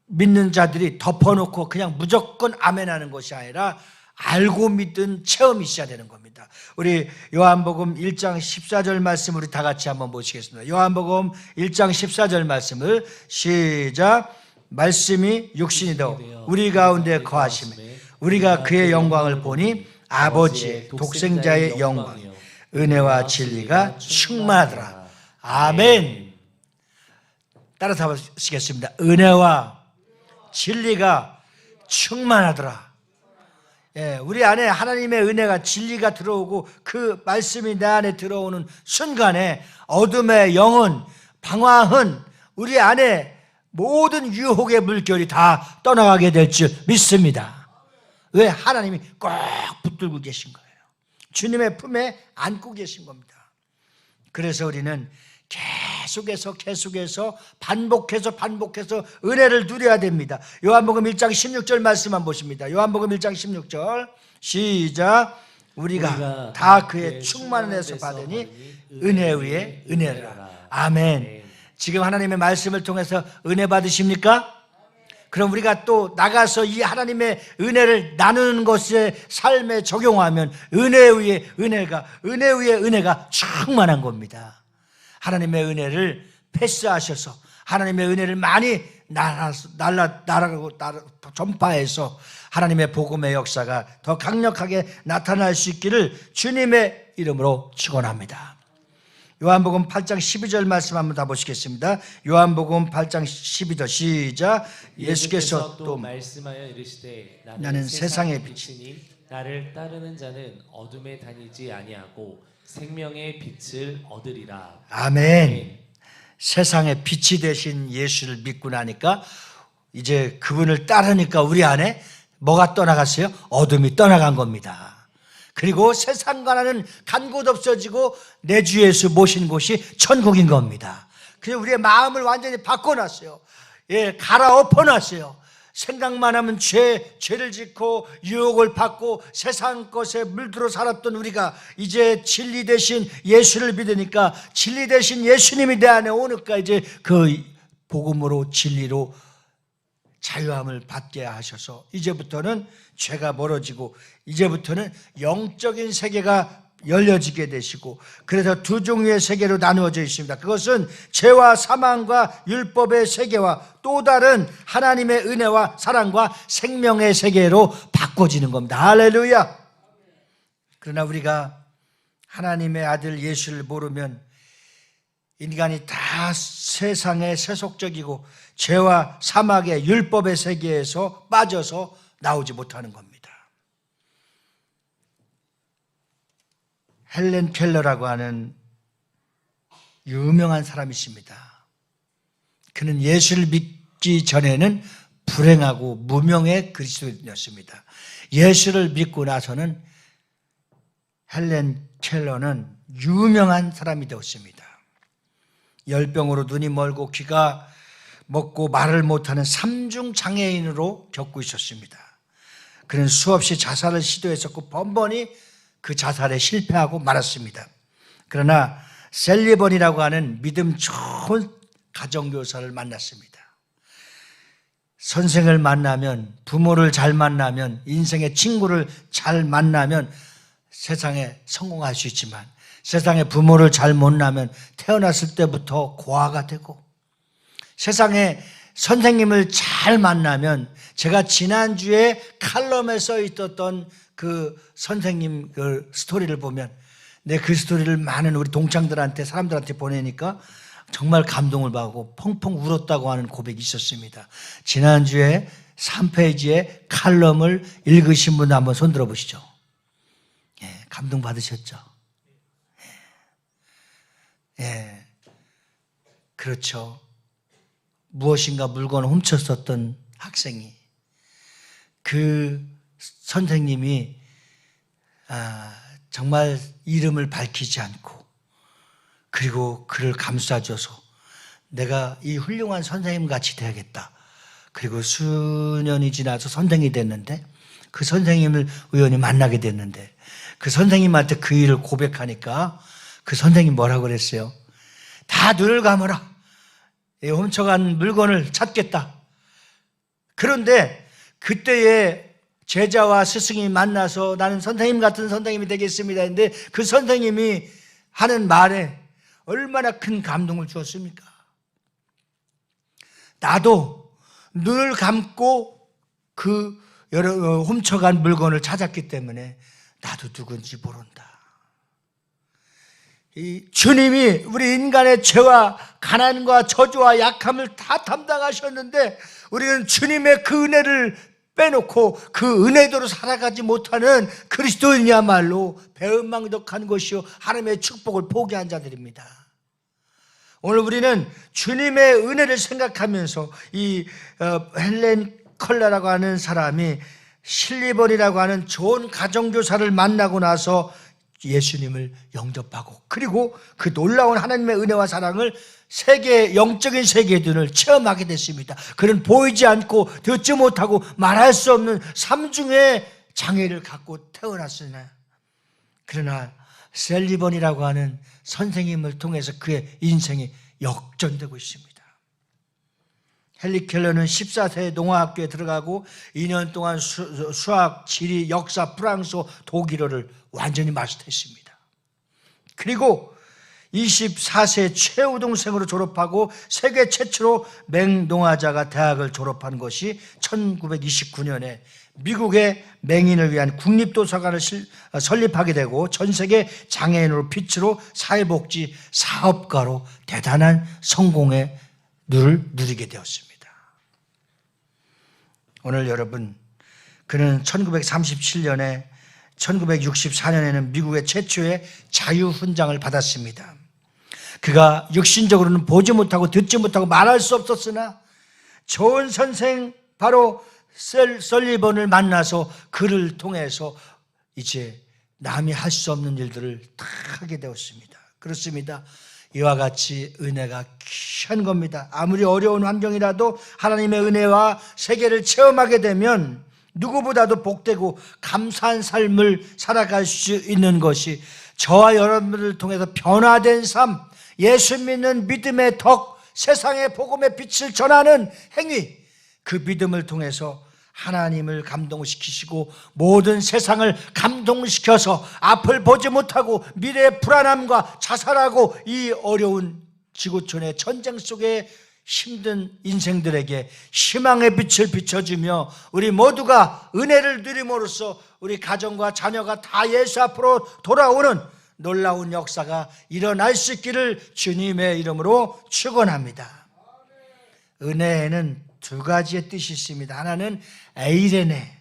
믿는 자들이 덮어놓고 그냥 무조건 아멘하는 것이 아니라 알고 믿은 체험이 있어야 되는 겁니다. 우리 요한복음 1장 14절 말씀 우리 다 같이 한번 보시겠습니다. 요한복음 1장 14절 말씀을 시작. 말씀이 육신이 되어 우리 가운데 거하심에 우리가 그의 영광을 보니 아버지의 독생자의 영광 은혜와 진리가 충만하더라. 아멘. 따라서 하시겠습니다. 은혜와 진리가 충만하더라. 예, 우리 안에 하나님의 은혜가 진리가 들어오고 그 말씀이 내 안에 들어오는 순간에 어둠의 영은 방황은 우리 안에 모든 유혹의 물결이 다 떠나가게 될 줄 믿습니다. 왜? 하나님이 꼭 붙들고 계신 거예요. 주님의 품에 안고 계신 겁니다. 그래서 우리는 계속해서 반복해서 은혜를 누려야 됩니다. 요한복음 1장 16절 말씀만 보십니다. 요한복음 1장 16절 시작. 우리가 다 그의 충만한 은혜에서 받으니 은혜 위에 은혜라. 아멘. 지금 하나님의 말씀을 통해서 은혜 받으십니까? 그럼 우리가 또 나가서 이 하나님의 은혜를 나누는 것에 삶에 적용하면 은혜 위에 은혜가 충만한 겁니다. 하나님의 은혜를 패스하셔서 하나님의 은혜를 많이 날아가고 전파해서 하나님의 복음의 역사가 더 강력하게 나타날 수 있기를 주님의 이름으로 축원합니다. 요한복음 8장 12절 말씀 한번 다 보시겠습니다. 요한복음 8장 12절 시작. 예수께서 또 말씀하여 이르시되 나는 세상의 빛이니 나를 따르는 자는 어둠에 다니지 아니하고 생명의 빛을 얻으리라. 아멘. 세상의 빛이 되신 예수를 믿고 나니까 이제 그분을 따르니까 우리 안에 뭐가 떠나갔어요? 어둠이 떠나간 겁니다. 그리고 세상과는 간 곳 없어지고 내 주 예수 모신 곳이 천국인 겁니다. 그래서 우리의 마음을 완전히 바꿔놨어요. 예, 갈아엎어놨어요. 생각만 하면 죄를 짓고 유혹을 받고 세상 것에 물들어 살았던 우리가 이제 진리 대신 예수를 믿으니까 진리 대신 예수님이 내 안에 오니까 이제 그 복음으로 진리로 자유함을 받게 하셔서 이제부터는 죄가 멀어지고 이제부터는 영적인 세계가 열려지게 되시고 그래서 두 종류의 세계로 나누어져 있습니다. 그것은 죄와 사망과 율법의 세계와 또 다른 하나님의 은혜와 사랑과 생명의 세계로 바꿔지는 겁니다. 할렐루야. 그러나 우리가 하나님의 아들 예수를 모르면 인간이 다 세상에 세속적이고 죄와 사막의 율법의 세계에서 빠져서 나오지 못하는 겁니다. 헬렌 켈러라고 하는 유명한 사람이 있습니다. 그는 예수를 믿기 전에는 불행하고 무명의 그리스도인이었습니다. 예수를 믿고 나서는 헬렌 켈러는 유명한 사람이 되었습니다. 열병으로 눈이 멀고 귀가 먹고 말을 못하는 3중 장애인으로 겪고 있었습니다. 그는 수없이 자살을 시도했었고 번번이 그 자살에 실패하고 말았습니다. 그러나 셀리번이라고 하는 믿음 좋은 가정교사를 만났습니다. 선생을 만나면, 부모를 잘 만나면, 인생의 친구를 잘 만나면 세상에 성공할 수 있지만 세상에 부모를 잘 못 낳으면 태어났을 때부터 고아가 되고 세상에 선생님을 잘 만나면, 제가 지난주에 칼럼에 써 있었던 그 선생님 그 스토리를 보면, 그 스토리를 많은 우리 동창들한테, 사람들한테 보내니까 정말 감동을 받고 펑펑 울었다고 하는 고백이 있었습니다. 지난주에 3페이지에 칼럼을 읽으신 분 한번 손 들어보시죠. 감동 받으셨죠? 그렇죠. 무엇인가 물건을 훔쳤었던 학생이, 그 선생님이 정말 이름을 밝히지 않고, 그리고 그를 감싸줘서 내가 이 훌륭한 선생님 같이 돼야겠다. 그리고 수년이 지나서 선생이 됐는데, 그 선생님을 우연히 만나게 됐는데, 그 선생님한테 그 일을 고백하니까 그 선생님 뭐라고 그랬어요? 다 눈을 감아라. 이 훔쳐간 물건을 찾겠다. 그런데 그때에 제자와 스승이 만나서 나는 선생님 같은 선생님이 되겠습니다 했는데, 그 선생님이 하는 말에 얼마나 큰 감동을 주었습니까? 나도 눈을 감고 그 훔쳐간 물건을 찾았기 때문에 나도 누군지 모른다. 이 주님이 우리 인간의 죄와 가난과 저주와 약함을 다 담당하셨는데, 우리는 주님의 그 은혜를 빼놓고 그 은혜대로 살아가지 못하는 그리스도인이야말로 배은망덕한 것이요 하나님의 축복을 포기한 자들입니다. 오늘 우리는 주님의 은혜를 생각하면서 이 헬렌 컬러라고 하는 사람이 실리번이라고 하는 좋은 가정교사를 만나고 나서 예수님을 영접하고, 그리고 그 놀라운 하나님의 은혜와 사랑을 영적인 세계들을 체험하게 됐습니다. 그는 보이지 않고 듣지 못하고 말할 수 없는 삼중의 장애를 갖고 태어났으나, 그러나 셀리번이라고 하는 선생님을 통해서 그의 인생이 역전되고 있습니다. 헨리 켈러는 14세에 농화학교에 들어가고 2년 동안 수학, 지리, 역사, 프랑스어, 독일어를 완전히 마스터했습니다. 그리고 24세 최우등생으로 졸업하고 세계 최초로 맹농화자가 대학을 졸업한 것이 1929년에 미국의 맹인을 위한 국립도서관을 설립하게 되고 전 세계 장애인으로 빛으로 사회복지 사업가로 대단한 성공의 누를 누리게 되었습니다. 오늘 여러분, 그는 1937년에 1964년에는 미국의 최초의 자유훈장을 받았습니다. 그가 육신적으로는 보지 못하고 듣지 못하고 말할 수 없었으나 좋은 선생 바로 설리번을 만나서 그를 통해서 이제 남이 할 수 없는 일들을 다 하게 되었습니다. 그렇습니다. 이와 같이 은혜가 귀한 겁니다. 아무리 어려운 환경이라도 하나님의 은혜와 세계를 체험하게 되면 누구보다도 복되고 감사한 삶을 살아갈 수 있는 것이 저와 여러분들을 통해서 변화된 삶, 예수 믿는 믿음의 덕, 세상의 복음의 빛을 전하는 행위, 그 믿음을 통해서 하나님을 감동시키시고 모든 세상을 감동시켜서 앞을 보지 못하고 미래의 불안함과 자살하고 이 어려운 지구촌의 전쟁 속에 힘든 인생들에게 희망의 빛을 비춰주며 우리 모두가 은혜를 누림으로써 우리 가정과 자녀가 다 예수 앞으로 돌아오는 놀라운 역사가 일어날 수 있기를 주님의 이름으로 축원합니다. 은혜에는 두 가지의 뜻이 있습니다. 하나는 에이레네,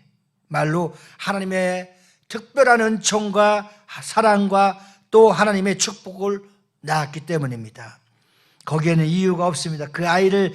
말로 하나님의 특별한 은총과 사랑과 또 하나님의 축복을 낳았기 때문입니다. 거기에는 이유가 없습니다. 그 아이를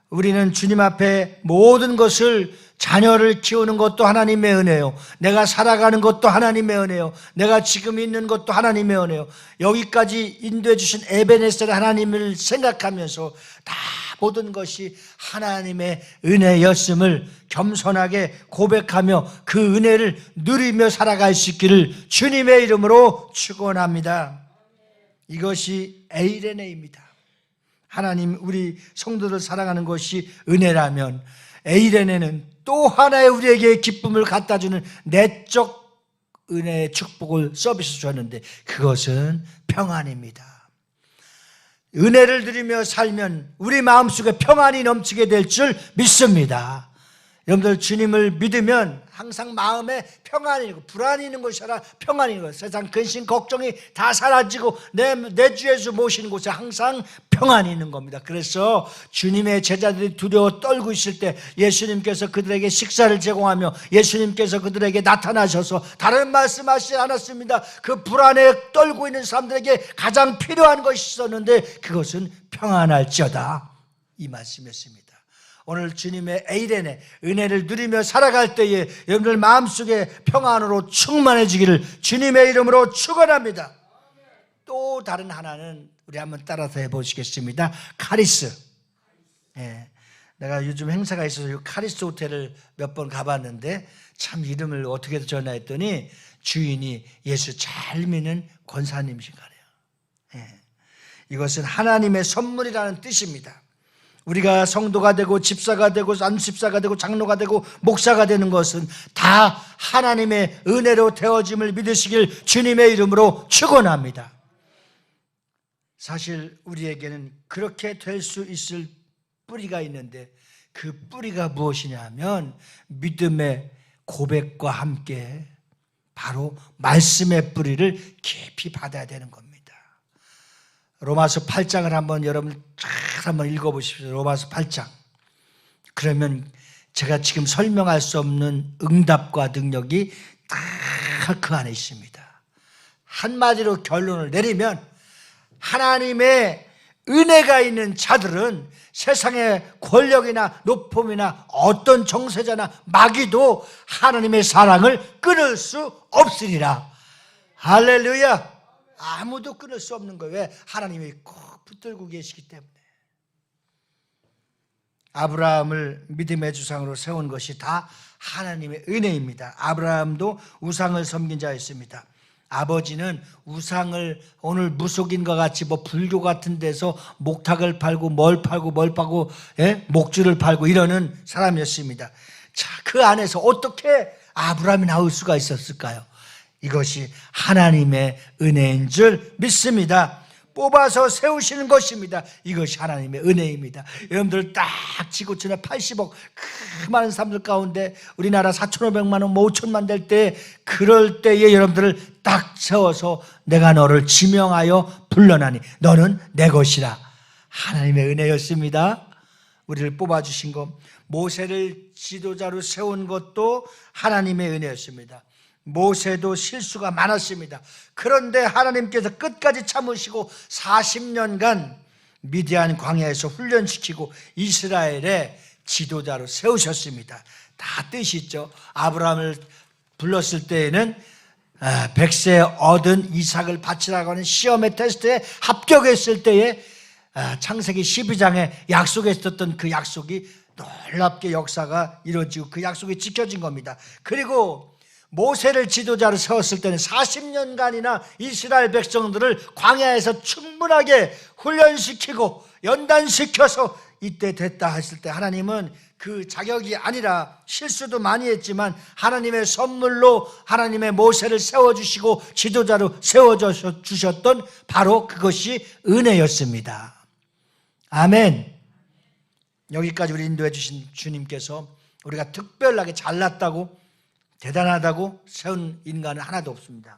우리는 주님 앞에 모든 것을, 자녀를 키우는 것도 하나님의 은혜요, 내가 살아가는 것도 하나님의 은혜요, 내가 지금 있는 것도 하나님의 은혜요, 여기까지 인도해 주신 에베네셀의 하나님을 생각하면서 다 모든 것이 하나님의 은혜였음을 겸손하게 고백하며 그 은혜를 누리며 살아갈 수 있기를 주님의 이름으로 축원합니다. 이것이 에이레네입니다. 하나님, 우리 성도들 사랑하는 것이 은혜라면 에이레네는 또 하나의 우리에게 기쁨을 갖다주는 내적 은혜의 축복을 서비스 주었는데 그것은 평안입니다. 은혜를 누리며 살면 우리 마음속에 평안이 넘치게 될 줄 믿습니다. 여러분들 주님을 믿으면 항상 마음에 평안이 있고 불안이 있는 곳이 아니라 평안이 있는 곳, 세상 근심 걱정이 다 사라지고 내 주 예수 모시는 곳에 항상 평안이 있는 겁니다. 그래서 주님의 제자들이 두려워 떨고 있을 때 예수님께서 그들에게 식사를 제공하며 예수님께서 그들에게 나타나셔서 다른 말씀하시지 않았습니다. 그 불안에 떨고 있는 사람들에게 가장 필요한 것이 있었는데 그것은 평안할지어다, 이 말씀이었습니다. 오늘 주님의 에이레네 은혜를 누리며 살아갈 때에 여러분들 마음속에 평안으로 충만해지기를 주님의 이름으로 축원합니다. 또 다른 하나는 우리 한번 따라서 해보시겠습니다. 카리스. 내가 요즘 행사가 있어서 카리스 호텔을 몇 번 가봤는데 참 이름을 어떻게 전화했더니 주인이 예수 잘 믿는 권사님이신 거래요. 이것은 하나님의 선물이라는 뜻입니다. 우리가 성도가 되고 집사가 되고 안수집사가 되고 장로가 되고 목사가 되는 것은 다 하나님의 은혜로 되어짐을 믿으시길 주님의 이름으로 축원합니다. 사실 우리에게는 그렇게 될 수 있을 뿌리가 있는데 그 뿌리가 무엇이냐 하면 믿음의 고백과 함께 바로 말씀의 뿌리를 깊이 받아야 되는 겁니다. 로마서 8장을 한번 여러분 한번 읽어보십시오. 로마서 8장. 그러면 제가 지금 설명할 수 없는 응답과 능력이 다 그 안에 있습니다. 한마디로 결론을 내리면 하나님의 은혜가 있는 자들은 세상의 권력이나 높음이나 어떤 정세자나 마귀도 하나님의 사랑을 끊을 수 없으리라. 할렐루야. 아무도 끊을 수 없는 거예요. 왜? 하나님이 꼭 붙들고 계시기 때문에. 아브라함을 믿음의 주상으로 세운 것이 다 하나님의 은혜입니다. 아브라함도 우상을 섬긴 자였습니다. 아버지는 우상을 오늘 무속인과 같이 뭐 불교 같은 데서 목탁을 팔고 뭘 팔고 목줄을 팔고 이러는 사람이었습니다. 자, 그 안에서 어떻게 아브라함이 나올 수가 있었을까요? 이것이 하나님의 은혜인 줄 믿습니다. 뽑아서 세우시는 것입니다. 이것이 하나님의 은혜입니다. 여러분들 딱 지구촌에 80억 그 많은 사람들 가운데 우리나라 4,500만 원, 5천만 될 때 그럴 때에 여러분들을 딱 세워서 내가 너를 지명하여 불러나니 너는 내 것이라. 하나님의 은혜였습니다. 우리를 뽑아주신 것, 모세를 지도자로 세운 것도 하나님의 은혜였습니다. 모세도 실수가 많았습니다. 그런데 하나님께서 끝까지 참으시고 40년간 미디안 광야에서 훈련시키고 이스라엘의 지도자로 세우셨습니다. 다 뜻이 있죠. 아브라함을 불렀을 때에는 100세 얻은 이삭을 바치라고 하는 시험의 테스트에 합격했을 때에 창세기 12장에 약속했었던 그 약속이 놀랍게 역사가 이루어지고 그 약속이 지켜진 겁니다. 그리고 모세를 지도자로 세웠을 때는 40년간이나 이스라엘 백성들을 광야에서 충분하게 훈련시키고 연단시켜서 이때 됐다 했을 때 하나님은 그 자격이 아니라 실수도 많이 했지만 하나님의 선물로 하나님의 모세를 세워주시고 지도자로 세워주셨던 바로 그것이 은혜였습니다. 아멘. 여기까지 우리 인도해 주신 주님께서 우리가 특별하게 잘났다고 대단하다고 세운 인간은 하나도 없습니다.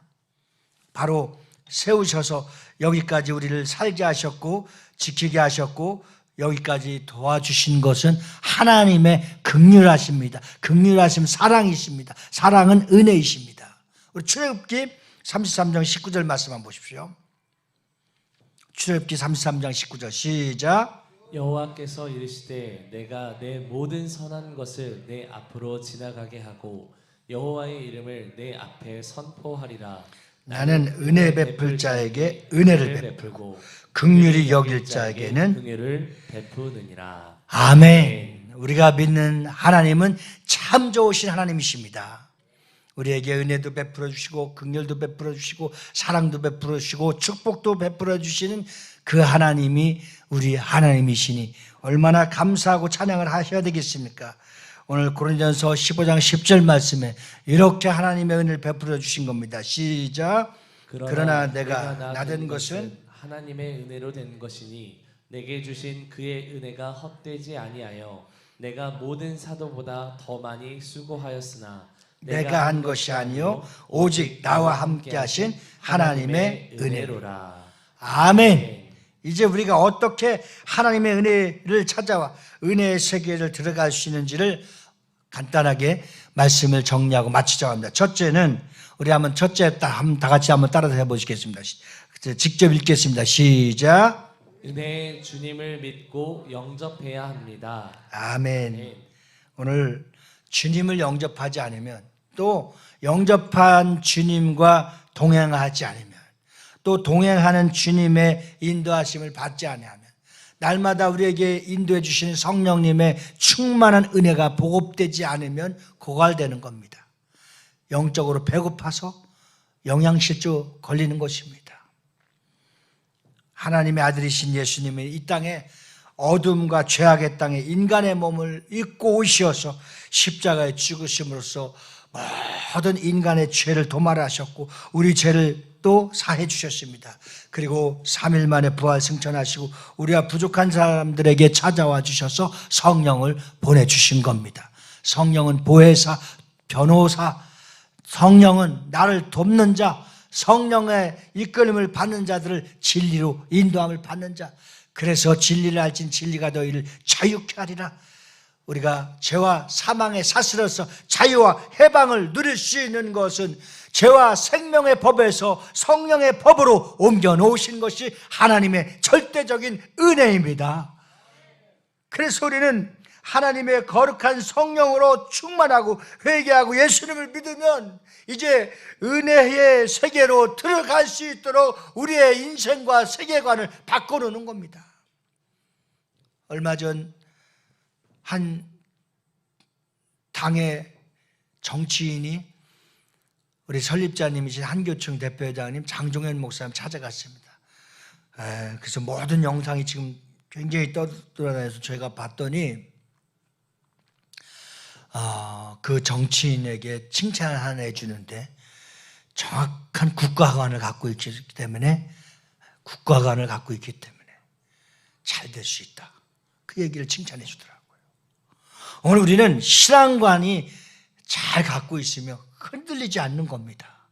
바로 세우셔서 여기까지 우리를 살게 하셨고 지키게 하셨고 여기까지 도와주신 것은 하나님의 긍휼하십니다. 긍휼하심 사랑이십니다. 사랑은 은혜이십니다. 우리 출애굽기 33장 19절 말씀 한번 보십시오. 출애굽기 33장 19절 시작. 여호와께서 이르시되 내가 내 모든 선한 것을 내 앞으로 지나가게 하고 여호와의 이름을 내 앞에 선포하리라. 나는 은혜 베풀 자에게 은혜를 베풀고 긍휼히 여길 자에게는 긍휼을 베푸느니라. 아멘. 우리가 믿는 하나님은 참 좋으신 하나님이십니다. 우리에게 은혜도 베풀어 주시고 긍휼도 베풀어 주시고 사랑도 베풀어 주시고 축복도 베풀어 주시는 그 하나님이 우리 하나님이시니 얼마나 감사하고 찬양을 하셔야 되겠습니까? 오늘 고린도전서 15장 10절 말씀에 이렇게 하나님의 은혜를 베풀어 주신 겁니다. 시작. 그러나 내가 나된 것은 하나님의 은혜로 된 것이니 내게 주신 그의 은혜가 헛되지 아니하여 내가 모든 사도보다 더 많이 수고하였으나 내가 한 것이 아니요 오직 나와 함께 하신 하나님의 은혜로라. 아멘. 이제 우리가 어떻게 하나님의 은혜를 찾아와 은혜의 세계를 들어갈 수 있는지를 간단하게 말씀을 정리하고 마치자고 합니다. 첫째는 우리 한번 첫째 다 같이 한번 따라서 해보시겠습니다. 직접 읽겠습니다. 시작. 은혜의 주님을 믿고 영접해야 합니다. 아멘. 오늘 주님을 영접하지 않으면, 또 영접한 주님과 동행하지 않으면, 또 동행하는 주님의 인도하심을 받지 않으면, 날마다 우리에게 인도해 주시는 성령님의 충만한 은혜가 보급되지 않으면 고갈되는 겁니다. 영적으로 배고파서 영양실조 걸리는 것입니다. 하나님의 아들이신 예수님이 이 땅에 어둠과 죄악의 땅에 인간의 몸을 입고 오셔서 십자가에 죽으심으로써 모든 인간의 죄를 도말하셨고 우리 죄를 또 사해 주셨습니다. 그리고 3일 만에 부활 승천하시고 우리와 부족한 사람들에게 찾아와 주셔서 성령을 보내주신 겁니다. 성령은 보혜사, 변호사, 성령은 나를 돕는 자, 성령의 이끌림을 받는 자들을 진리로 인도함을 받는 자. 그래서 진리를 알진 진리가 너희를 자유케 하리라. 우리가 죄와 사망의 사슬에서 자유와 해방을 누릴 수 있는 것은 죄와 생명의 법에서 성령의 법으로 옮겨 놓으신 것이 하나님의 절대적인 은혜입니다. 그래서 우리는 하나님의 거룩한 성령으로 충만하고 회개하고 예수님을 믿으면 이제 은혜의 세계로 들어갈 수 있도록 우리의 인생과 세계관을 바꿔놓는 겁니다. 얼마 전 한 당의 정치인이 우리 설립자님이신 한교총 대표회장님 장종현 목사님 찾아갔습니다. 그래서 모든 영상이 지금 굉장히 떠돌아다녀서 제가 봤더니 그 정치인에게 칭찬을 하나 해주는데 정확한 국가관을 갖고 있기 때문에 잘 될 수 있다. 그 얘기를 칭찬해 주더라고요. 오늘 우리는 신앙관이 잘 갖고 있으며 흔들리지 않는 겁니다.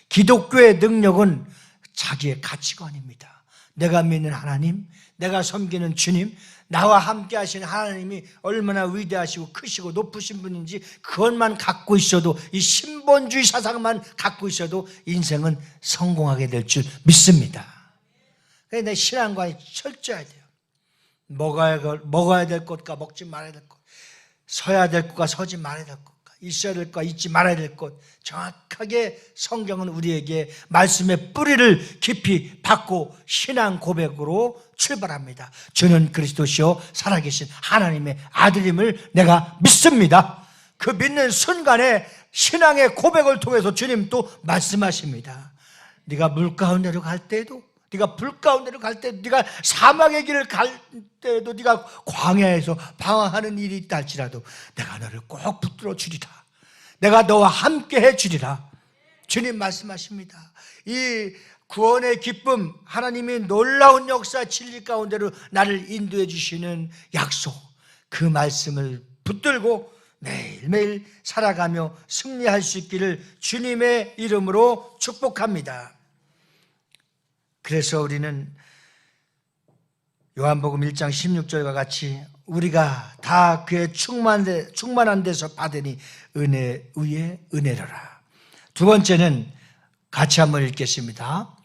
기독교의 능력은 자기의 가치관입니다. 내가 믿는 하나님, 내가 섬기는 주님, 나와 함께 하시는 하나님이 얼마나 위대하시고 크시고 높으신 분인지 그것만 갖고 있어도, 이 신본주의 사상만 갖고 있어도 인생은 성공하게 될 줄 믿습니다. 그래서 내 신앙관이 철저해야 돼요. 먹어야 될 것과 먹지 말아야 될 것, 서야 될 것과 서지 말아야 될 것, 있어야 될 것, 잊지 말아야 될 것, 정확하게 성경은 우리에게 말씀의 뿌리를 깊이 받고 신앙 고백으로 출발합니다. 주는 그리스도시요 살아계신 하나님의 아들임을 내가 믿습니다. 그 믿는 순간에 신앙의 고백을 통해서 주님 또 말씀하십니다. 네가 물 가운데로 갈 때에도, 네가 불 가운데로 갈 때도, 네가 사막의 길을 갈 때도, 네가 광야에서 방황하는 일이 있다 할지라도 내가 너를 꼭 붙들어 주리라. 내가 너와 함께 해 주리라. 주님 말씀하십니다. 이 구원의 기쁨, 하나님이 놀라운 역사 진리 가운데로 나를 인도해 주시는 약속, 그 말씀을 붙들고 매일매일 살아가며 승리할 수 있기를 주님의 이름으로 축복합니다. 그래서 우리는 요한복음 1장 16절과 같이 우리가 다 그의 충만한 데서 받으니 은혜 위에 은혜로라. 두 번째는 같이 한번 읽겠습니다.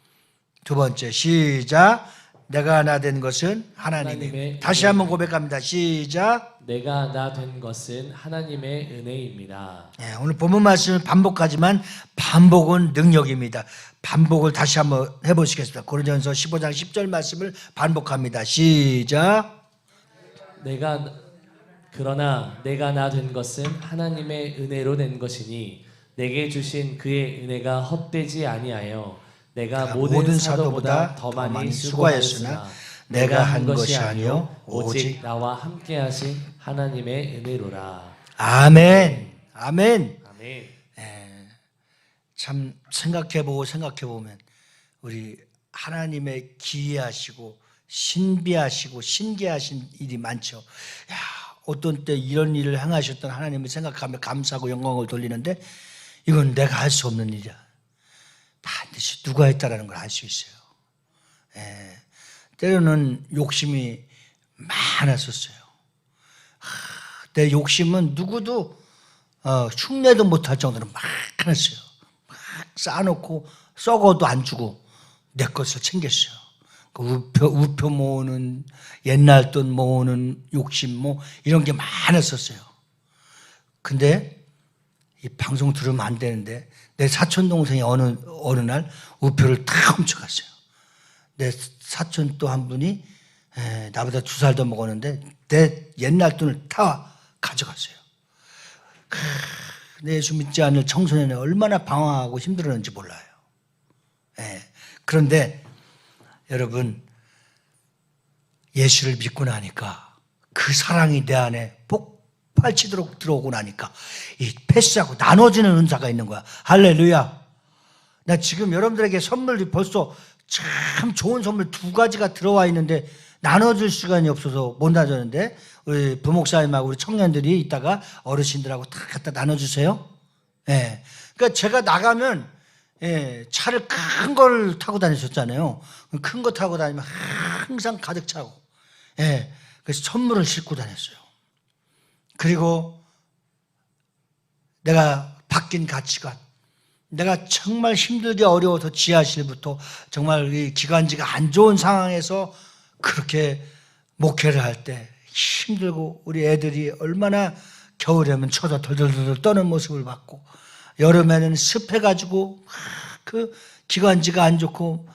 두 번째 시작. 내가 나 된 것은 하나님의. 다시 한번 고백합니다. 시작. 내가 나 된 것은 하나님의 은혜입니다. 네, 오늘 본문 말씀을 반복하지만 반복은 능력입니다. 반복을 다시 한번 해보시겠습니다. 고린도전서 15장 10절 말씀을 반복합니다. 시작. 그러나 내가 나 된 것은 하나님의 은혜로 된 것이니 내게 주신 그의 은혜가 헛되지 아니하여 내가 모든 사도보다 더 많이 수고하였으나 내가 한 것이 아니요 오직 나와 함께 하신 하나님의 은혜로라. 아멘. 아멘. 아멘. 참 생각해보면 우리 하나님의 기이하시고 신비하시고 신기하신 일이 많죠. 야, 어떤 때 이런 일을 행하셨던 하나님을 생각하며 감사하고 영광을 돌리는데 이건 내가 할 수 없는 일이야. 반드시 누가 했다라는 걸 알 수 있어요. 예, 때로는 욕심이 많았었어요. 내 욕심은 누구도 흉내도 못할 정도로 많았어요. 막 쌓아놓고 썩어도 안 주고 내 것을 챙겼어요. 그 우표 모으는, 옛날 돈 모으는 욕심 뭐 이런 게 많았었어요. 근데 이 방송 들으면 안 되는데 내 사촌 동생이 어느 날 우표를 다 훔쳐갔어요. 내 사촌 또 한 분이 나보다 2살 더 먹었는데 내 옛날 돈을 다 가져갔어요. 내 예수 믿지 않을 청소년이 얼마나 방황하고 힘들었는지 몰라요. 그런데 여러분, 예수를 믿고 나니까 그 사랑이 내 안에 폭발치도록 들어오고 나니까 이 패스하고 나눠지는 은사가 있는 거야. 할렐루야. 나 지금 여러분들에게 선물이 벌써 참 좋은 선물 2가지가 들어와 있는데 나눠줄 시간이 없어서 못 나눠줬는데 우리 부목사님하고 우리 청년들이 이따가 어르신들하고 다 갖다 나눠주세요. 그러니까 제가 나가면 차를 큰 걸 타고 다녔었잖아요. 큰 거 타고 다니면 항상 가득 차고, 그래서 선물을 싣고 다녔어요. 그리고 내가 바뀐 가치관, 내가 정말 힘들게 어려워서 지하실부터 정말 이 기관지가 안 좋은 상황에서 그렇게 목회를 할 때 힘들고 우리 애들이 얼마나 겨울에는 쳐서 덜덜덜 떠는 모습을 봤고 여름에는 습해가지고 그 기관지가 안 좋고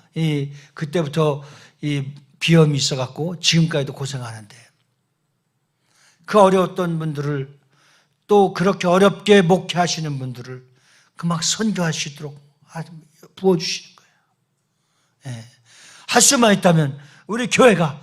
그때부터 이 비염이 있어갖고 지금까지도 고생하는데 그 어려웠던 분들을 또 그렇게 어렵게 목회하시는 분들을 그 막 선교할 수 있도록 부어주시는 거예요. 할 수만 있다면 우리 교회가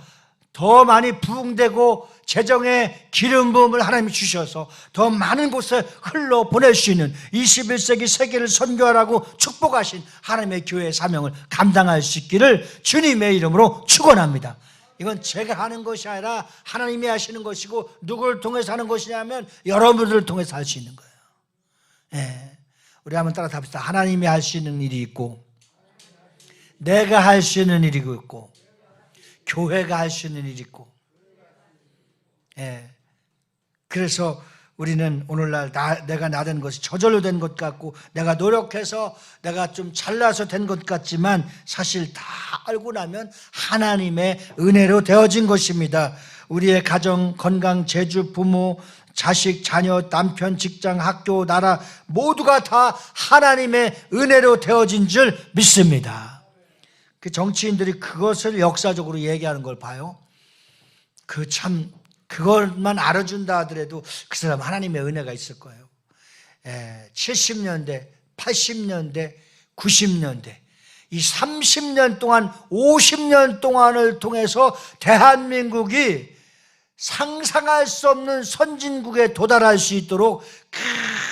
더 많이 부흥되고 재정의 기름 부음을 하나님이 주셔서 더 많은 곳에 흘러 보낼 수 있는 21세기 세계를 선교하라고 축복하신 하나님의 교회의 사명을 감당할 수 있기를 주님의 이름으로 축원합니다. 이건 제가 하는 것이 아니라 하나님이 하시는 것이고 누구를 통해서 하는 것이냐면 여러분들을 통해서 할 수 있는 거예요. 우리 한번 따라 답시다. 하나님이 할 수 있는 일이 있고 내가 할 수 있는 일이 있고 교회가 할 수 있는 일이 있고 그래서 우리는 오늘날 내가 나된 것이 저절로 된 것 같고 내가 노력해서 내가 좀 잘나서 된 것 같지만 사실 다 알고 나면 하나님의 은혜로 되어진 것입니다. 우리의 가정, 건강, 재주, 부모, 자식, 자녀, 남편, 직장, 학교, 나라 모두가 다 하나님의 은혜로 되어진 줄 믿습니다. 그 정치인들이 그것을 역사적으로 얘기하는 걸 봐요. 그것만 알아준다 하더라도 그 사람 하나님의 은혜가 있을 거예요. 70년대, 80년대, 90년대 이 30년 동안 50년 동안을 통해서 대한민국이 상상할 수 없는 선진국에 도달할 수 있도록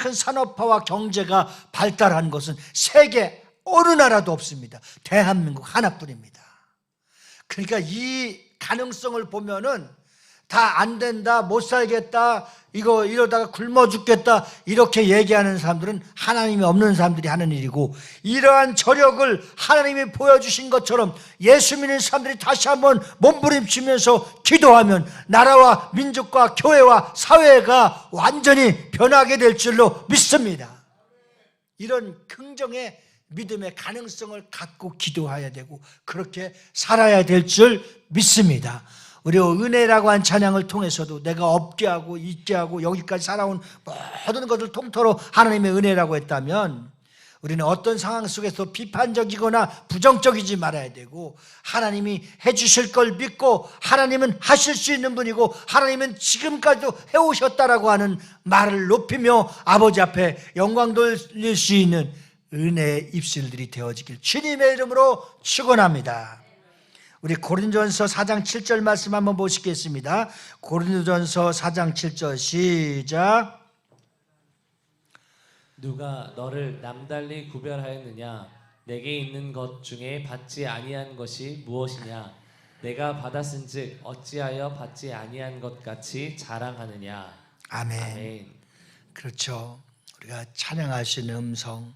큰 산업화와 경제가 발달한 것은 세계 어느 나라도 없습니다. 대한민국 하나뿐입니다. 그러니까 이 가능성을 보면은 다 안 된다, 못 살겠다, 이거 이러다가 굶어 죽겠다 이렇게 얘기하는 사람들은 하나님이 없는 사람들이 하는 일이고 이러한 저력을 하나님이 보여주신 것처럼 예수 믿는 사람들이 다시 한번 몸부림치면서 기도하면 나라와 민족과 교회와 사회가 완전히 변하게 될 줄로 믿습니다. 이런 긍정의 믿음의 가능성을 갖고 기도해야 되고 그렇게 살아야 될 줄 믿습니다. 우리 은혜라고 한 찬양을 통해서도 내가 없게 하고 있게 하고 여기까지 살아온 모든 것을 통틀어 하나님의 은혜라고 했다면 우리는 어떤 상황 속에서 비판적이거나 부정적이지 말아야 되고 하나님이 해주실 걸 믿고 하나님은 하실 수 있는 분이고 하나님은 지금까지도 해오셨다라고 하는 말을 높이며 아버지 앞에 영광 돌릴 수 있는 은혜의 입술들이 되어지길 주님의 이름으로 축원합니다. 우리 고린도전서 4장 7절 말씀 한번 보시겠습니다. 고린도전서 4장 7절 시작. 누가 너를 남달리 구별하였느냐? 내게 있는 것 중에 받지 아니한 것이 무엇이냐? 내가 받았은즉 어찌하여 받지 아니한 것 같이 자랑하느냐? 아멘. 아멘. 그렇죠. 우리가 찬양할 수 있는 음성,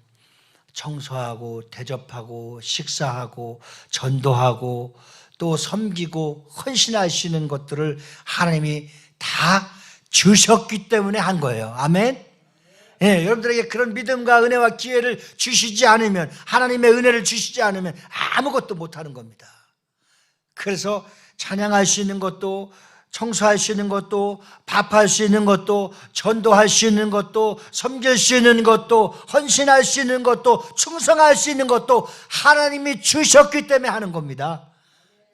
청소하고 대접하고 식사하고 전도하고 또 섬기고 헌신할 수 있는 것들을 하나님이 다 주셨기 때문에 한 거예요. 아멘. 예, 여러분들에게 그런 믿음과 은혜와 기회를 주시지 않으면, 하나님의 은혜를 주시지 않으면 아무것도 못하는 겁니다. 그래서 찬양할 수 있는 것도, 청소할 수 있는 것도, 밥할 수 있는 것도, 전도할 수 있는 것도, 섬길 수 있는 것도, 헌신할 수 있는 것도, 충성할 수 있는 것도 하나님이 주셨기 때문에 하는 겁니다.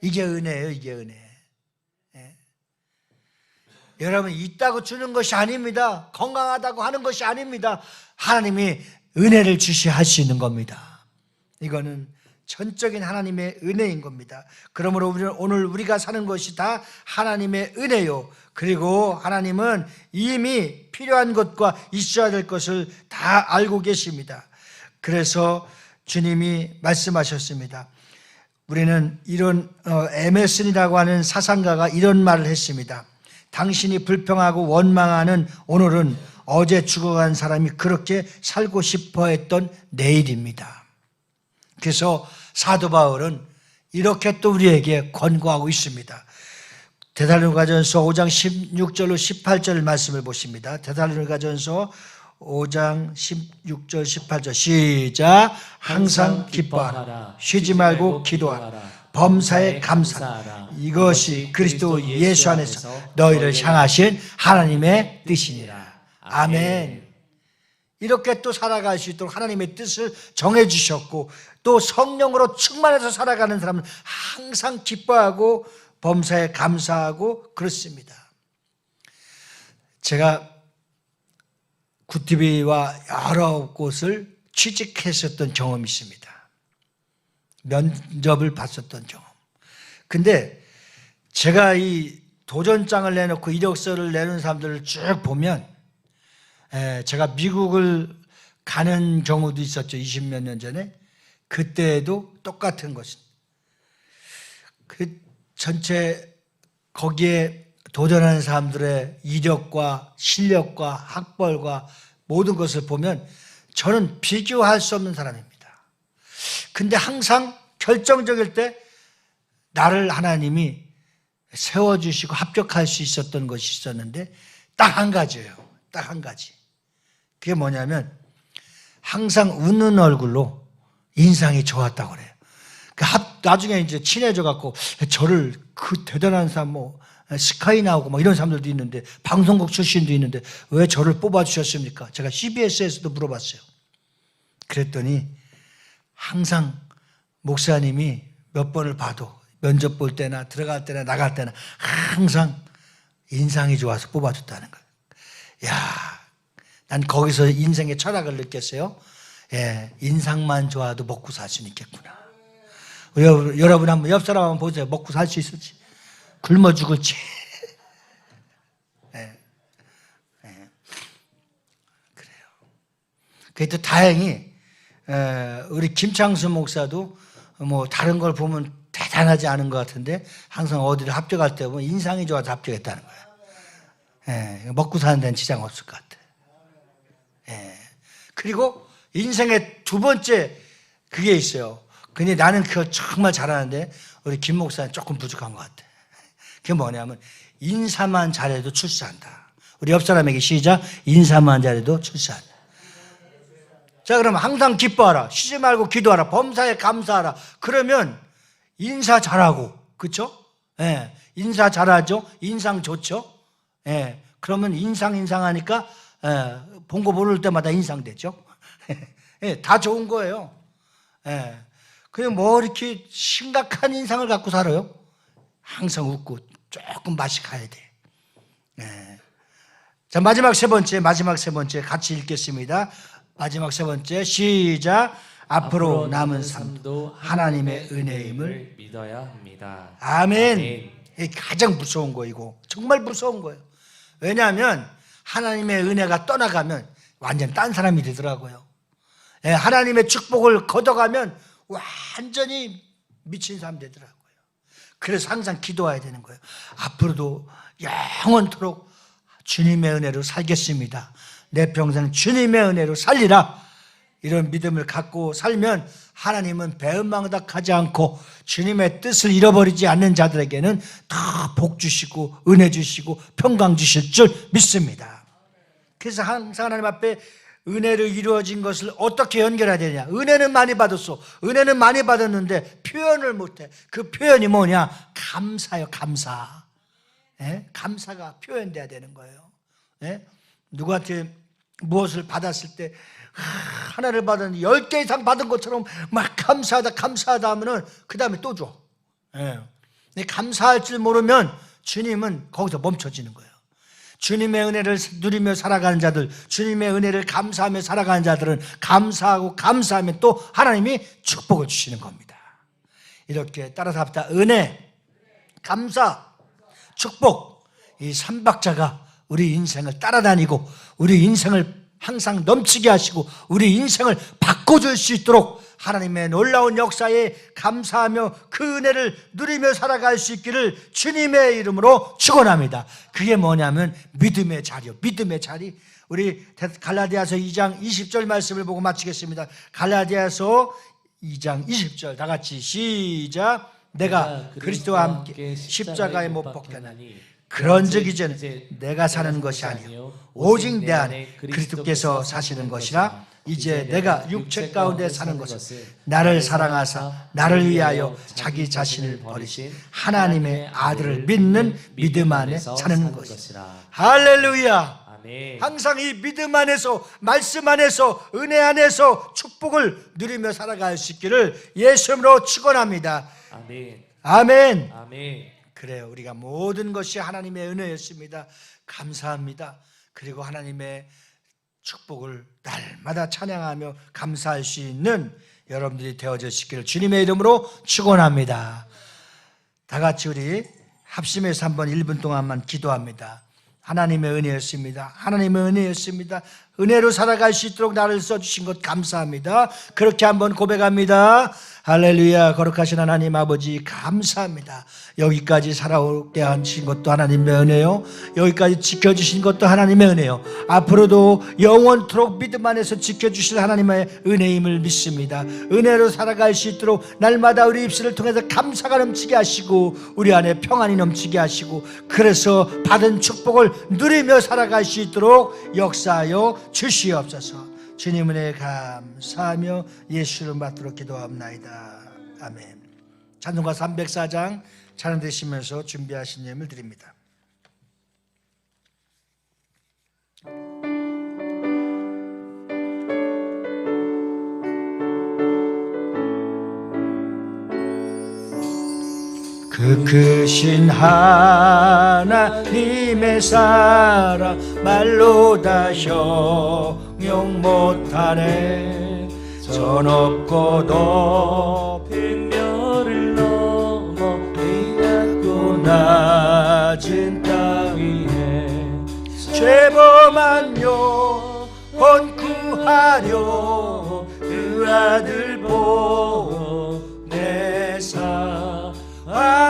이게 은혜예요. 이게 은혜. 예. 여러분, 있다고 주는 것이 아닙니다. 건강하다고 하는 것이 아닙니다. 하나님이 은혜를 할 수 있는 겁니다. 이거는 전적인 하나님의 은혜인 겁니다. 그러므로 오늘 우리가 사는 것이 다 하나님의 은혜요. 그리고 하나님은 이미 필요한 것과 있어야 될 것을 다 알고 계십니다. 그래서 주님이 말씀하셨습니다. 우리는 이런 에메슨이라고 하는 사상가가 이런 말을 했습니다. 당신이 불평하고 원망하는 오늘은 어제 죽어간 사람이 그렇게 살고 싶어 했던 내일입니다. 그래서 사도 바울은 이렇게 또 우리에게 권고하고 있습니다. 데살로니가전서 5장 16절로 18절 말씀을 보십니다. 데살로니가전서 5장 16절 18절 시작. 항상 기뻐하라. 쉬지 말고 기도하라. 범사에 감사하라. 이것이 그리스도 예수 안에서 너희를 향하신 하나님의 뜻이니라. 아멘. 이렇게 또 살아갈 수 있도록 하나님의 뜻을 정해주셨고, 또 성령으로 충만해서 살아가는 사람은 항상 기뻐하고 범사에 감사하고 그렇습니다. 제가 굿TV와 여러 곳을 취직했었던 경험이 있습니다. 면접을 봤었던 경험. 근데 제가 이 도전장을 내놓고 이력서를 내는 사람들을 쭉 보면, 제가 미국을 가는 경우도 있었죠. 20몇 년 전에. 그때도 똑같은 것입니다. 그 전체 거기에 도전하는 사람들의 이력과 실력과 학벌과 모든 것을 보면 저는 비교할 수 없는 사람입니다. 근데 항상 결정적일 때 나를 하나님이 세워주시고 합격할 수 있었던 것이 있었는데 딱 한 가지예요. 딱 한 가지. 그게 뭐냐면 항상 웃는 얼굴로 인상이 좋았다고 그래요. 나중에 이제 친해져 갖고 저를 그 대단한 사람 스카이 나오고 이런 사람들도 있는데 방송국 출신도 있는데 왜 저를 뽑아주셨습니까? 제가 CBS에서도 물어봤어요. 그랬더니 항상 목사님이 몇 번을 봐도 면접 볼 때나 들어갈 때나 나갈 때나 항상 인상이 좋아서 뽑아줬다는 거예요. 야, 난 거기서 인생의 철학을 느꼈어요. 예, 인상만 좋아도 먹고 살 수는 있겠구나. 여러분 한번 옆 사람 한번 보세요. 먹고 살 수 있을지. 굶어 죽을지. 예, 예. 그래요. 그래도 다행히 우리 김창수 목사도 다른 걸 보면 대단하지 않은 것 같은데 항상 어디를 합격할 때 보면 인상이 좋아서 합격했다는 거예요. 예, 먹고 사는 데는 지장 없을 것 같아요. 예. 그리고 인생의 두 번째 그게 있어요. 근데 나는 그거 정말 잘하는데 우리 김 목사는 조금 부족한 것 같아. 그게 뭐냐면 인사만 잘해도 출세한다. 우리 옆 사람에게 시작. 인사만 잘해도 출세한다. 자, 그러면 항상 기뻐하라. 쉬지 말고 기도하라. 범사에 감사하라. 그러면 인사 잘하고, 그렇죠? 예, 인사 잘하죠. 인상 좋죠. 예, 그러면 인상하니까 본 거 모를 때마다 인상되죠. 예, 다 좋은 거예요. 예, 그냥 이렇게 심각한 인상을 갖고 살아요. 항상 웃고 조금 맛이 가야 돼. 예. 자, 마지막 세 번째 같이 읽겠습니다. 마지막 세 번째 시작. 앞으로 남은 삶도 하나님의 은혜임을 믿어야 합니다. 아멘. 아멘. 이게 가장 무서운 거이고 정말 무서운 거예요. 왜냐하면 하나님의 은혜가 떠나가면 완전 딴 사람이 되더라고요. 예, 하나님의 축복을 걷어가면 완전히 미친 사람 되더라고요. 그래서 항상 기도해야 되는 거예요. 앞으로도 영원토록 주님의 은혜로 살겠습니다. 내 평생 주님의 은혜로 살리라. 이런 믿음을 갖고 살면 하나님은 배은망덕하지 않고 주님의 뜻을 잃어버리지 않는 자들에게는 다 복 주시고 은혜 주시고 평강 주실 줄 믿습니다. 그래서 항상 하나님 앞에 은혜로 이루어진 것을 어떻게 연결해야 되냐. 은혜는 많이 받았어. 은혜는 많이 받았는데 표현을 못해. 그 표현이 뭐냐? 감사요. 감사. 예? 감사가 표현돼야 되는 거예요. 예? 누구한테 무엇을 받았을 때 하나를 받았는데 10개 이상 받은 것처럼 막 감사하다 감사하다 하면은 그 다음에 또 줘. 예. 감사할 줄 모르면 주님은 거기서 멈춰지는 거예요. 주님의 은혜를 누리며 살아가는 자들, 주님의 은혜를 감사하며 살아가는 자들은 감사하고 감사하면 또 하나님이 축복을 주시는 겁니다. 이렇게 따라서 합시다. 은혜, 감사, 축복, 이 삼박자가 우리 인생을 따라다니고 우리 인생을 항상 넘치게 하시고 우리 인생을 바꿔줄 수 있도록 하나님의 놀라운 역사에 감사하며 그 은혜를 누리며 살아갈 수 있기를 주님의 이름으로 축원합니다. 그게 뭐냐면 믿음의 자리요. 믿음의 자리. 우리 갈라디아서 2장 20절 말씀을 보고 마치겠습니다. 갈라디아서 2장 20절 다 같이 시작. 내가 그리스도와 함께 십자가에 못 박혔나니 그런즉 이제는 내가 사는 것이 아니요 오직 내 안에 그리스도께서 사시는 것이라. 이제 내가 육체 가운데 사는 것은 나를 사랑하사 나를 위하여 자기 자신을 버리신 하나님의 아들을 믿는 믿음 안에 사는 것이라. 할렐루야. 아멘. 항상 이 믿음 안에서 말씀 안에서 은혜 안에서 축복을 누리며 살아갈 수 있기를 예수님으로 축원합니다. 아멘. 아멘. 아멘. 그래요. 우리가 모든 것이 하나님의 은혜였습니다. 감사합니다. 그리고 하나님의 축복을 날마다 찬양하며 감사할 수 있는 여러분들이 되어주시기를 주님의 이름으로 축원합니다. 다 같이 우리 합심해서 한번 1분 동안만 기도합니다. 하나님의 은혜였습니다. 하나님의 은혜였습니다. 은혜로 살아갈 수 있도록 나를 써주신 것 감사합니다. 그렇게 한번 고백합니다. 할렐루야. 거룩하신 하나님 아버지 감사합니다. 여기까지 살아오게 하신 것도 하나님의 은혜요, 여기까지 지켜주신 것도 하나님의 은혜요, 앞으로도 영원토록 믿음 안에서 지켜주실 하나님의 은혜임을 믿습니다. 은혜로 살아갈 수 있도록 날마다 우리 입술을 통해서 감사가 넘치게 하시고 우리 안에 평안이 넘치게 하시고 그래서 받은 축복을 누리며 살아갈 수 있도록 역사하여 주시옵소서. 주님 은혜 감사하며 예수를 받도록 기도합나이다. 아멘. 찬송가 304장 찬양되시면서 준비하신 예물 드립니다. 그 크신 하나님의 사랑 말로 다 형용 못하네. 저 높고 높은 별을 넘어 이 낮고 낮은 땅 위에 죄범한 영혼 구하려 그 아들 보내사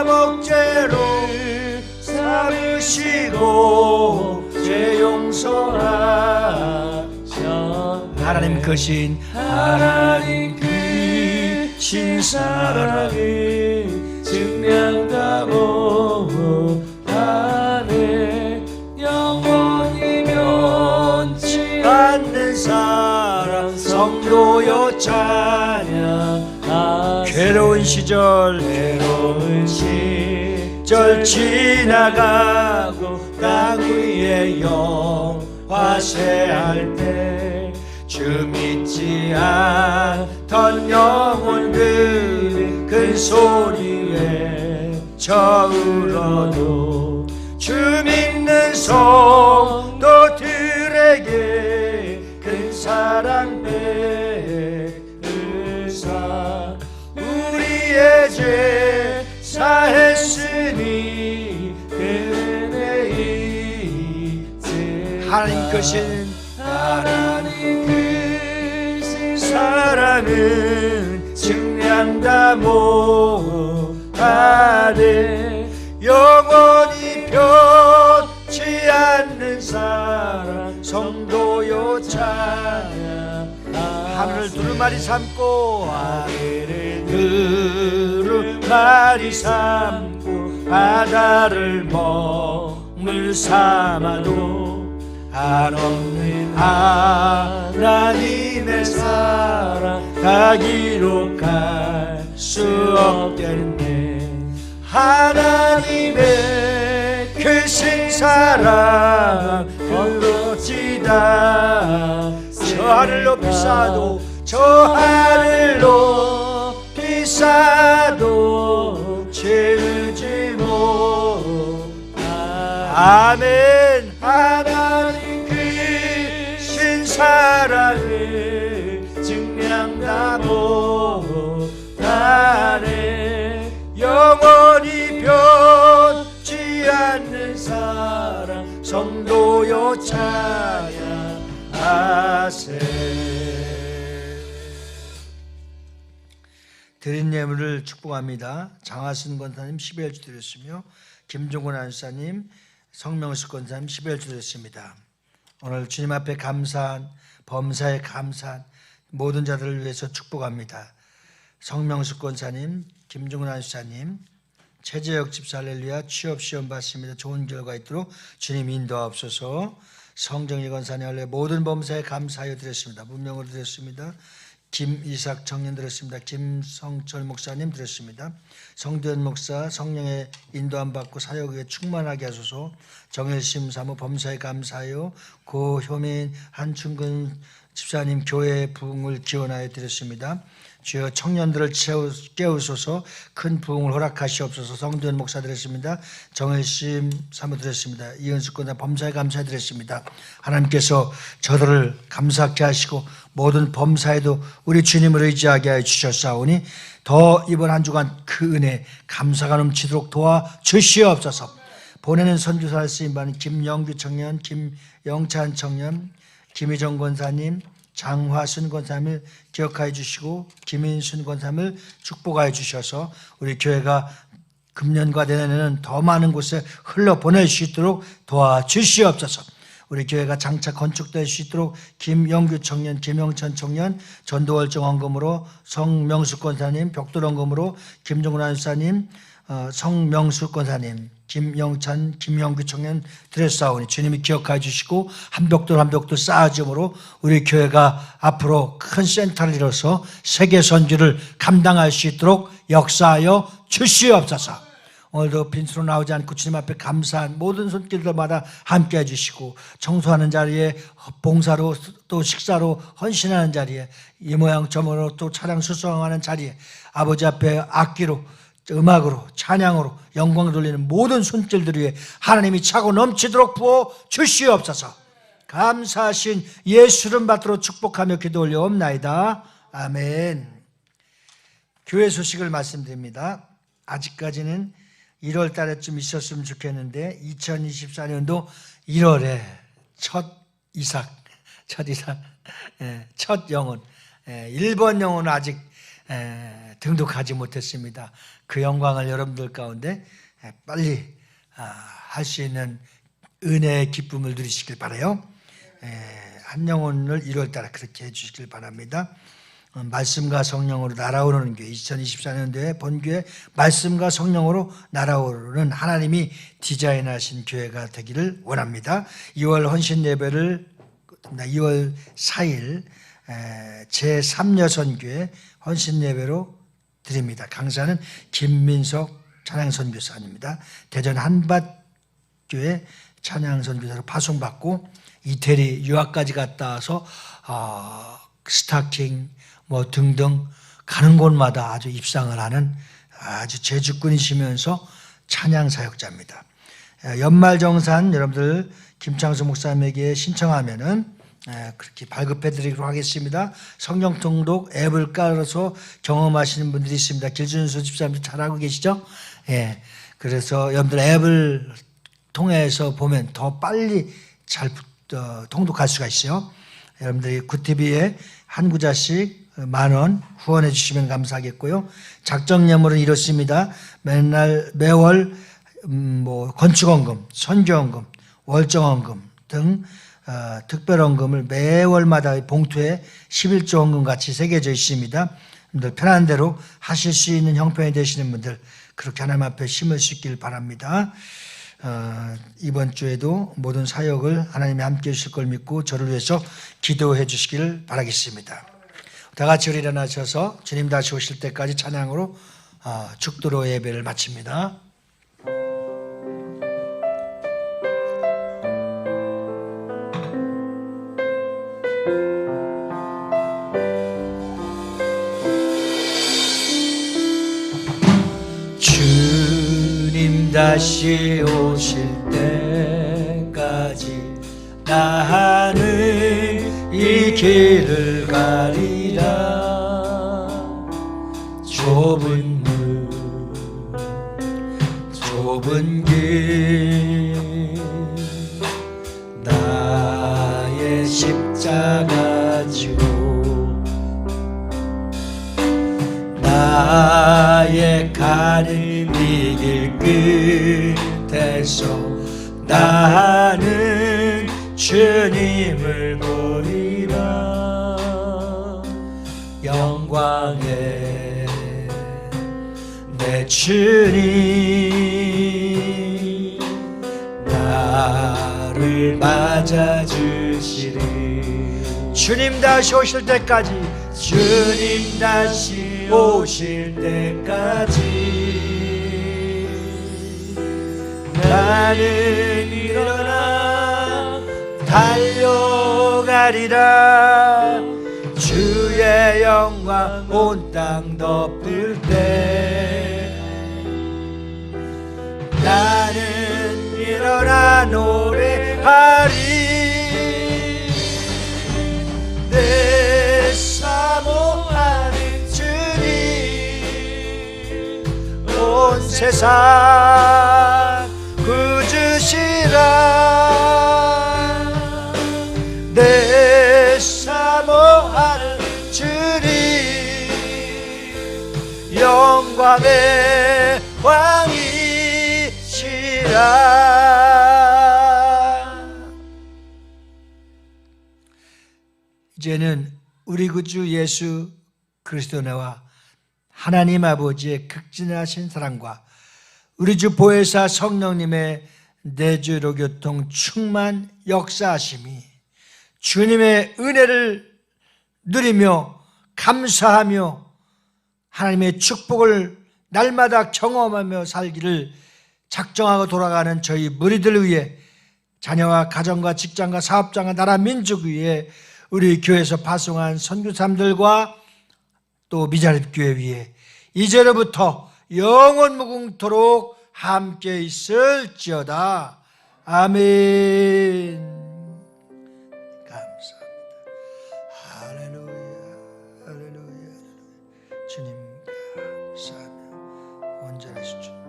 목죄를 사르시고 죄 용서하셨네. 하나님 크신 사랑을 증명하고 하네. 영원히 면치 않는 사랑 성도여 찬양하세. 괴로운 시절 지나가고 땅 위에 영화세할 때 주 믿지 않던 영혼들이 큰 소리에 저울어도 주 믿는 성도들에게 큰 사랑 베으사 우리의 죄 사했으니 은혜이지. 하나님 크신 사랑은 증량 다 못하네. 영원히 변치 않는 사랑 성도요 찬양. 하늘을 두루마리 삼고 하늘을 두루마리 삼고 바다를 먹물 삼아도 한없는 하나님의 사랑 다 기록할 수 없겠네. 하나님의 크신 사랑 어찌다 저 하늘 높이 쌓아도 저 하늘 높이 쌓아도 채우지 못하. 아멘. 하나님 크신 사랑을 증량 다 못하네. 영원히 변치 않는 사랑 성도요 찬양하세. 드린 예물을 축복합니다. 장하순 권사님 11주 드렸으며 김종곤 안사님, 성명수 권사님 11주 드렸습니다. 오늘 주님 앞에 감사한, 범사에 감사한 모든 자들을 위해서 축복합니다. 성명수 권사님, 김종곤 안사님, 최재혁 집사 할렐루야 취업시험 봤습니다. 좋은 결과 있도록 주님 인도하옵소서. 성정희 권사님 할렐루야 모든 범사에 감사하여 드렸습니다. 문명으로 드렸습니다. 김이삭 청년 드렸습니다. 김성철 목사님 드렸습니다. 성대현 목사 성령의 인도함 받고 사역에 충만하게 하소서. 정일심 사무 범사에 감사하여 고효민 한충근 집사님 교회 부흥을 기원하여 드렸습니다. 주여 청년들을 깨우소서. 큰 부흥을 허락하시옵소서. 성대현 목사 드렸습니다. 정일심 사무 드렸습니다. 이은숙 권사 범사에 감사드렸습니다. 하나님께서 저들을 감사케 하시고 모든 범사에도 우리 주님을 의지하게 하여 주셨사오니 더 이번 한 주간 그 은혜 감사가 넘치도록 도와주시옵소서. 보내는 선교사를 쓰임받은 김영규 청년, 김영찬 청년, 김희정 권사님, 장화순 권사님을 기억하여 주시고 김인순 권사님을 축복하여 주셔서 우리 교회가 금년과 내년에는 더 많은 곳에 흘러보낼 수 있도록 도와주시옵소서. 우리 교회가 장차 건축될 수 있도록 김영규 청년, 김영천 청년, 전도월정 헌금으로 성명수 권사님, 벽돌 헌금으로 김종훈 안사님, 성명수 권사님, 김영찬, 김영규 청년 드렸사오니 주님이 기억하여 주시고 한 벽돌 쌓아줌으로 우리 교회가 앞으로 큰 센터를 이뤄서 세계 선교를 감당할 수 있도록 역사하여 주시옵소서. 오늘도 빈수로 나오지 않고 주님 앞에 감사한 모든 손길들마다 함께 해주시고 청소하는 자리에 봉사로 또 식사로 헌신하는 자리에 이 모양 저 모양으로 또 차량 수송하는 자리에 아버지 앞에 악기로 음악으로 찬양으로 영광 돌리는 모든 손길들 위에 하나님이 차고 넘치도록 부어 주시옵소서. 감사하신 예수 이름 받들어 축복하며 기도 올려옵나이다. 아멘. 교회 소식을 말씀드립니다. 아직까지는 1월 달에쯤 있었으면 좋겠는데 2024년도 1월에 첫 이삭, 첫 영혼, 1번 영혼은 아직 등록하지 못했습니다. 그 영광을 여러분들 가운데 빨리 할 수 있는 은혜의 기쁨을 누리시길 바라요. 한 영혼을 1월 달에 그렇게 해주시길 바랍니다. 말씀과 성령으로 날아오르는 교회, 2024년도에 본교회 말씀과 성령으로 날아오르는 하나님이 디자인하신 교회가 되기를 원합니다. 2월 헌신 예배를 2월 4일 제3여선교회 헌신 예배로 드립니다. 강사는 김민석 찬양선교사입니다. 대전 한밭교회 찬양선교사로 파송받고 이태리 유학까지 갔다 와서 스타킹 뭐 등등 가는 곳마다 아주 입상을 하는 아주 재주꾼이시면서 찬양 사역자입니다. 연말정산 여러분들 김창수 목사님에게 신청하면은 그렇게 발급해드리도록 하겠습니다. 성경 통독 앱을 깔아서 경험하시는 분들이 있습니다. 길준수 집사님도 잘 알고 계시죠? 예. 그래서 여러분들 앱을 통해서 보면 더 빨리 잘 통독할 수가 있어요. 여러분들이 굿TV에 한 구자씩 10,000원 후원해 주시면 감사하겠고요. 작정예물은 이렇습니다. 매월 건축원금, 선교원금, 월정원금 등 특별원금을 매월마다 봉투에 11조 원금 같이 새겨져 있습니다. 여러분들 편한 대로 하실 수 있는 형편이 되시는 분들 그렇게 하나님 앞에 심을 수 있길 바랍니다. 이번 주에도 모든 사역을 하나님이 함께 해주실 걸 믿고 저를 위해서 기도해 주시길 바라겠습니다. 다 같이 우리 일어나셔서 주님 다시 오실 때까지 찬양으로 죽도록 예배를 마칩니다. 주님 다시 오실 때까지 나는 이 길을 가리라. 좁은 길 나의 십자가 지고 나의 가는 이 길 끝에서 나는 주님을 보리라. 영광의 내 주님 나를 맞아주시리. 주님 다시 오실 때까지, 주님 다시 오실 때까지 나는 일어나 달려가리라. 주의 영광 온 땅 덮을 때 나는 일어나 노래하리. 내 사모하는 주님 온 세상 구주시라. 내 사모하는 주님 영광의 왕이시라. 이제는 우리 구주 예수 그리스도와 하나님 아버지의 극진하신 사랑과 우리 주 보혜사 성령님의 내주로 교통 충만 역사하심이 주님의 은혜를 누리며 감사하며 하나님의 축복을 날마다 경험하며 살기를 작정하고 돌아가는 저희 무리들 위해, 자녀와 가정과 직장과 사업장과 나라 민족 위에, 우리 교회에서 파송한 선교사님들과 또 미자립교회 위에 이제로부터 영원 무궁토록 함께 있을지어다. 아멘. 감사합니다. 할렐루야, 할렐루야. 주님 감사하며 온전하신 주님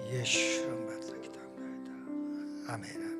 예수로 받들어 기도합니다. 아멘.